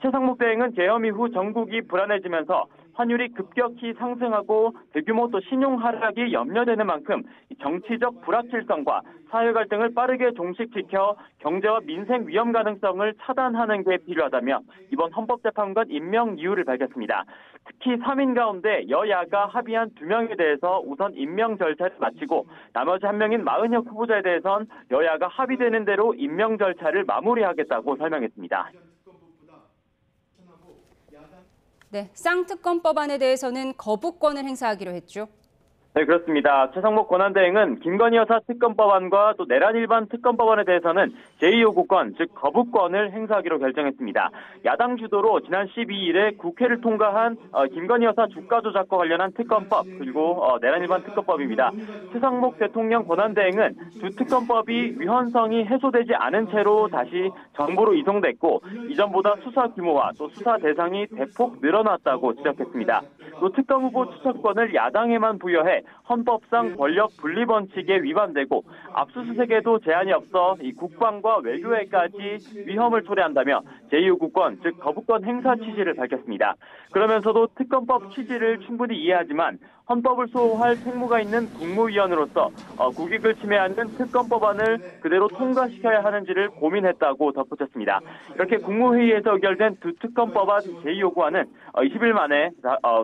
최상목 대행은 계엄 이후 전국이 불안해지면서 환율이 급격히 상승하고 대규모 또 신용 하락이 염려되는 만큼 정치적 불확실성과 사회 갈등을 빠르게 종식시켜 경제와 민생 위험 가능성을 차단하는 게 필요하다며 이번 헌법재판관 임명 이유를 밝혔습니다. 특히 3인 가운데 여야가 합의한 2명에 대해서 우선 임명 절차를 마치고 나머지 1명인 마은혁 후보자에 대해선 여야가 합의되는 대로 임명 절차를 마무리하겠다고 설명했습니다. 네, 쌍특검법안에 대해서는 거부권을 행사하기로 했죠. 네, 그렇습니다. 최상목 권한대행은 김건희 여사 특검법안과 또 내란 일반 특검법안에 대해서는 제2요구권, 즉 거부권을 행사하기로 결정했습니다. 야당 주도로 지난 12일에 국회를 통과한 김건희 여사 주가 조작과 관련한 특검법 그리고 내란 일반 특검법입니다. 최상목 대통령 권한대행은 두 특검법이 위헌성이 해소되지 않은 채로 다시 정부로 이송됐고 이전보다 수사 규모와 또 수사 대상이 대폭 늘어났다고 지적했습니다. 또 특검 후보 추천권을 야당에만 부여해 헌법상 권력 분리 원칙에 위반되고 압수수색에도 제한이 없어 이 국방과 외교에까지 위험을 초래한다며 제2요구권, 즉 거부권 행사 취지를 밝혔습니다. 그러면서도 특검법 취지를 충분히 이해하지만 헌법을 수호할 책무가 있는 국무위원으로서 국익을 침해하는 특검법안을 그대로 통과시켜야 하는지를 고민했다고 덧붙였습니다. 이렇게 국무회의에서 의결된 두 특검법안 제2요구안은 20일 만에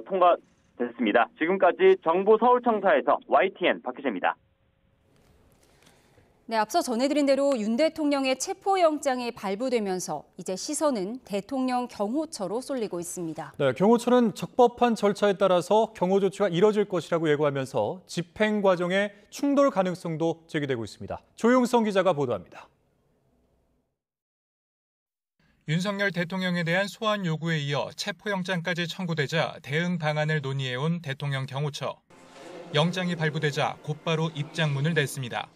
통과됐습니다. 지금까지 정부 서울청사에서 YTN 박희재입니다. 네, 앞서 전해드린 대로 윤 대통령의 체포영장이 발부되면서 이제 시선은 대통령 경호처로 쏠리고 있습니다. 네, 경호처는 적법한 절차에 따라서 경호 조치가 이뤄질 것이라고 예고하면서 집행 과정의 충돌 가능성도 제기되고 있습니다. 조용성 기자가 보도합니다. 윤석열 대통령에 대한 소환 요구에 이어 체포영장까지 청구되자 대응 방안을 논의해온 대통령 경호처. 영장이 발부되자 곧바로 입장문을 냈습니다.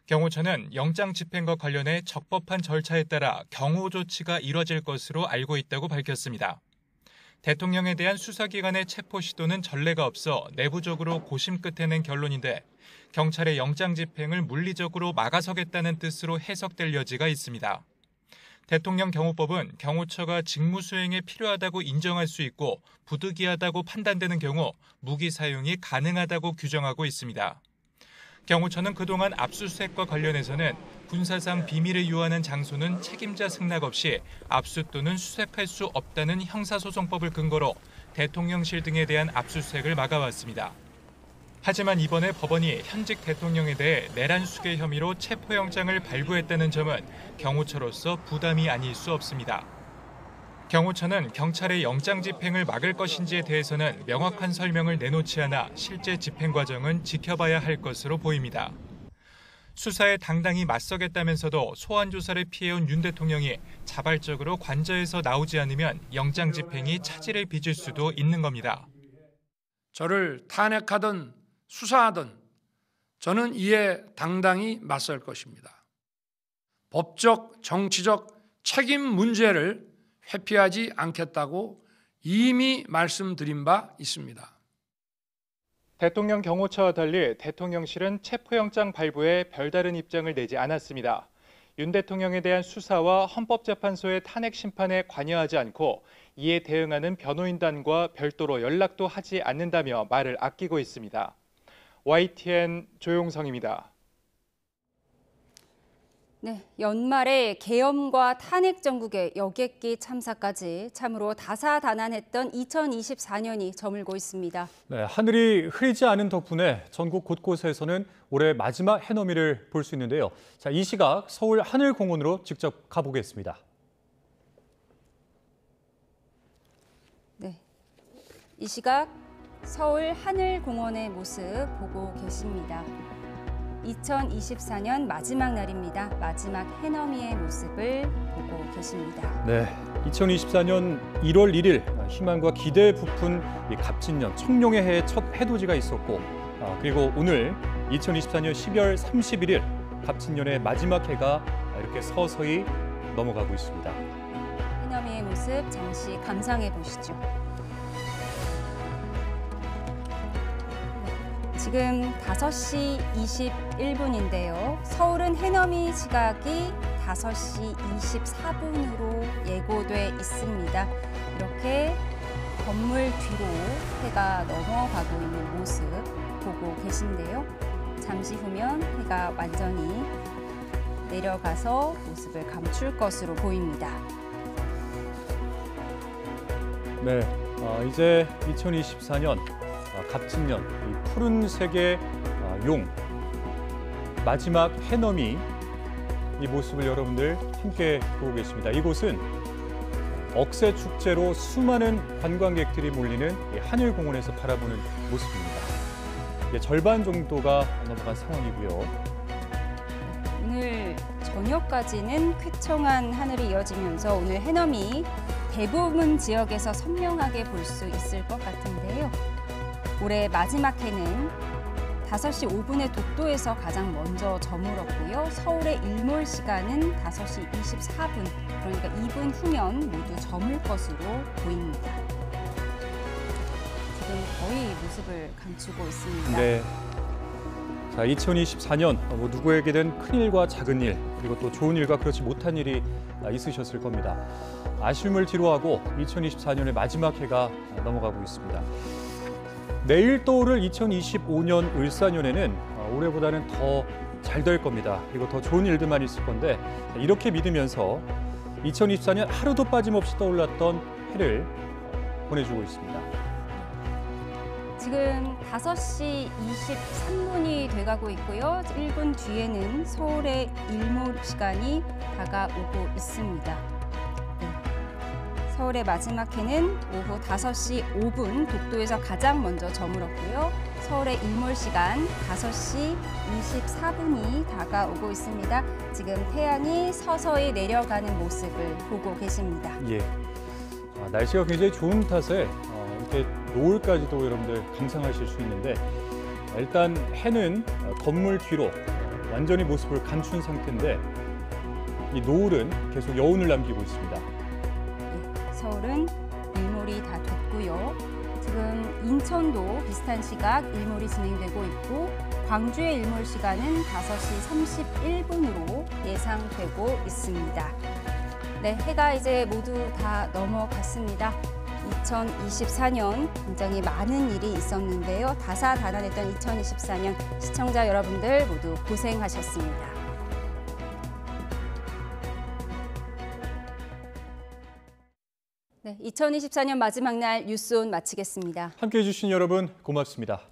경호처는 영장 집행과 관련해 적법한 절차에 따라 경호 조치가 이뤄질 것으로 알고 있다고 밝혔습니다. 대통령에 대한 수사기관의 체포 시도는 전례가 없어 내부적으로 고심 끝에 낸 결론인데 경찰의 영장 집행을 물리적으로 막아서겠다는 뜻으로 해석될 여지가 있습니다. 대통령 경호법은 경호처가 직무 수행에 필요하다고 인정할 수 있고 부득이하다고 판단되는 경우 무기 사용이 가능하다고 규정하고 있습니다. 경호처는 그동안 압수수색과 관련해서는 군사상 비밀을 유하는 장소는 책임자 승낙 없이 압수 또는 수색할 수 없다는 형사소송법을 근거로 대통령실 등에 대한 압수수색을 막아왔습니다. 하지만 이번에 법원이 현직 대통령에 대해 내란 수괴 혐의로 체포영장을 발부했다는 점은 경호처로서 부담이 아닐 수 없습니다. 경호처는 경찰의 영장 집행을 막을 것인지에 대해서는 명확한 설명을 내놓지 않아 실제 집행 과정은 지켜봐야 할 것으로 보입니다. 수사에 당당히 맞서겠다면서도 소환 조사를 피해온 윤 대통령이 자발적으로 관저에서 나오지 않으면 영장 집행이 차질을 빚을 수도 있는 겁니다. 저를 탄핵하든 수사하든 저는 이에 당당히 맞설 것입니다. 법적, 정치적 책임 문제를 회피하지 않겠다고 이미 말씀드린 바 있습니다. 대통령 경호처와 달리 대통령실은 체포영장 발부에 별다른 입장을 내지 않았습니다. 윤 대통령에 대한 수사와 헌법재판소의 탄핵 심판에 관여하지 않고 이에 대응하는 변호인단과 별도로 연락도 하지 않는다며 말을 아끼고 있습니다. YTN 조용성입니다. 네, 연말에 계엄과 탄핵 정국의 여객기 참사까지 참으로 다사다난했던 2024년이 저물고 있습니다. 네, 하늘이 흐리지 않은 덕분에 전국 곳곳에서는 올해 마지막 해넘이를 볼 수 있는데요. 자, 이 시각 서울 하늘공원으로 직접 가보겠습니다. 네, 이 시각 서울 하늘공원의 모습 보고 계십니다. 2024년 마지막 날입니다. 마지막 해넘이의 모습을 보고 계십니다. 네, 2024년 1월 1일 희망과 기대에 부푼 갑진년 청룡의 해의 첫 해돋이가 있었고 그리고 오늘 2024년 12월 31일 갑진년의 마지막 해가 이렇게 서서히 넘어가고 있습니다. 해넘이의 모습 잠시 감상해 보시죠. 지금 5시 21분인데요. 서울은 해넘이 시각이 5시 24분으로 예고돼 있습니다. 이렇게 건물 뒤로 해가 넘어가고 있는 모습 보고 계신데요. 잠시 후면 해가 완전히 내려가서 모습을 감출 것으로 보입니다. 네, 이제 2024년 갑진년, 이 푸른색의 용, 마지막 해넘이 이 모습을 여러분들 함께 보고 계십니다. 이곳은 억새 축제로 수많은 관광객들이 몰리는 이 하늘공원에서 바라보는 모습입니다. 절반 정도가 넘어간 상황이고요. 오늘 저녁까지는 쾌청한 하늘이 이어지면서 오늘 해넘이 대부분 지역에서 선명하게 볼 수 있을 것 같은데요. 올해 마지막 해는 5시 5분에 독도에서 가장 먼저 저물었고요. 서울의 일몰 시간은 5시 24분, 그러니까 2분 후면 모두 저물 것으로 보입니다. 지금 거의 모습을 감추고 있습니다. 네. 자, 2024년 누구에게든 큰 일과 작은 일, 그리고 또 좋은 일과 그렇지 못한 일이 있으셨을 겁니다. 아쉬움을 뒤로하고 2024년의 마지막 해가 넘어가고 있습니다. 내일 떠오를 2025년 을사년에는 올해보다는 더 잘 될 겁니다. 그리고 더 좋은 일들만 있을 건데 이렇게 믿으면서 2024년 하루도 빠짐없이 떠올랐던 해를 보내주고 있습니다. 지금 5시 23분이 돼가고 있고요. 1분 뒤에는 서울의 일몰 시간이 다가오고 있습니다. 서울의 마지막 해는 오후 5시 5분 독도에서 가장 먼저 저물었고요. 서울의 일몰 시간 5시 24분이 다가오고 있습니다. 지금 태양이 서서히 내려가는 모습을 보고 계십니다. 예. 날씨가 굉장히 좋은 탓에 이렇게 노을까지도 여러분들 감상하실 수 있는데 일단 해는 건물 뒤로 완전히 모습을 감춘 상태인데 이 노을은 계속 여운을 남기고 있습니다. 서울은 일몰이 다 됐고요. 지금 인천도 비슷한 시각 일몰이 진행되고 있고 광주의 일몰 시간은 5시 31분으로 예상되고 있습니다. 네, 해가 이제 모두 다 넘어갔습니다. 2024년 굉장히 많은 일이 있었는데요. 다사다난했던 2024년 시청자 여러분들 모두 고생하셨습니다. 네, 2024년 마지막 날 뉴스온 마치겠습니다. 함께해 주신 여러분 고맙습니다.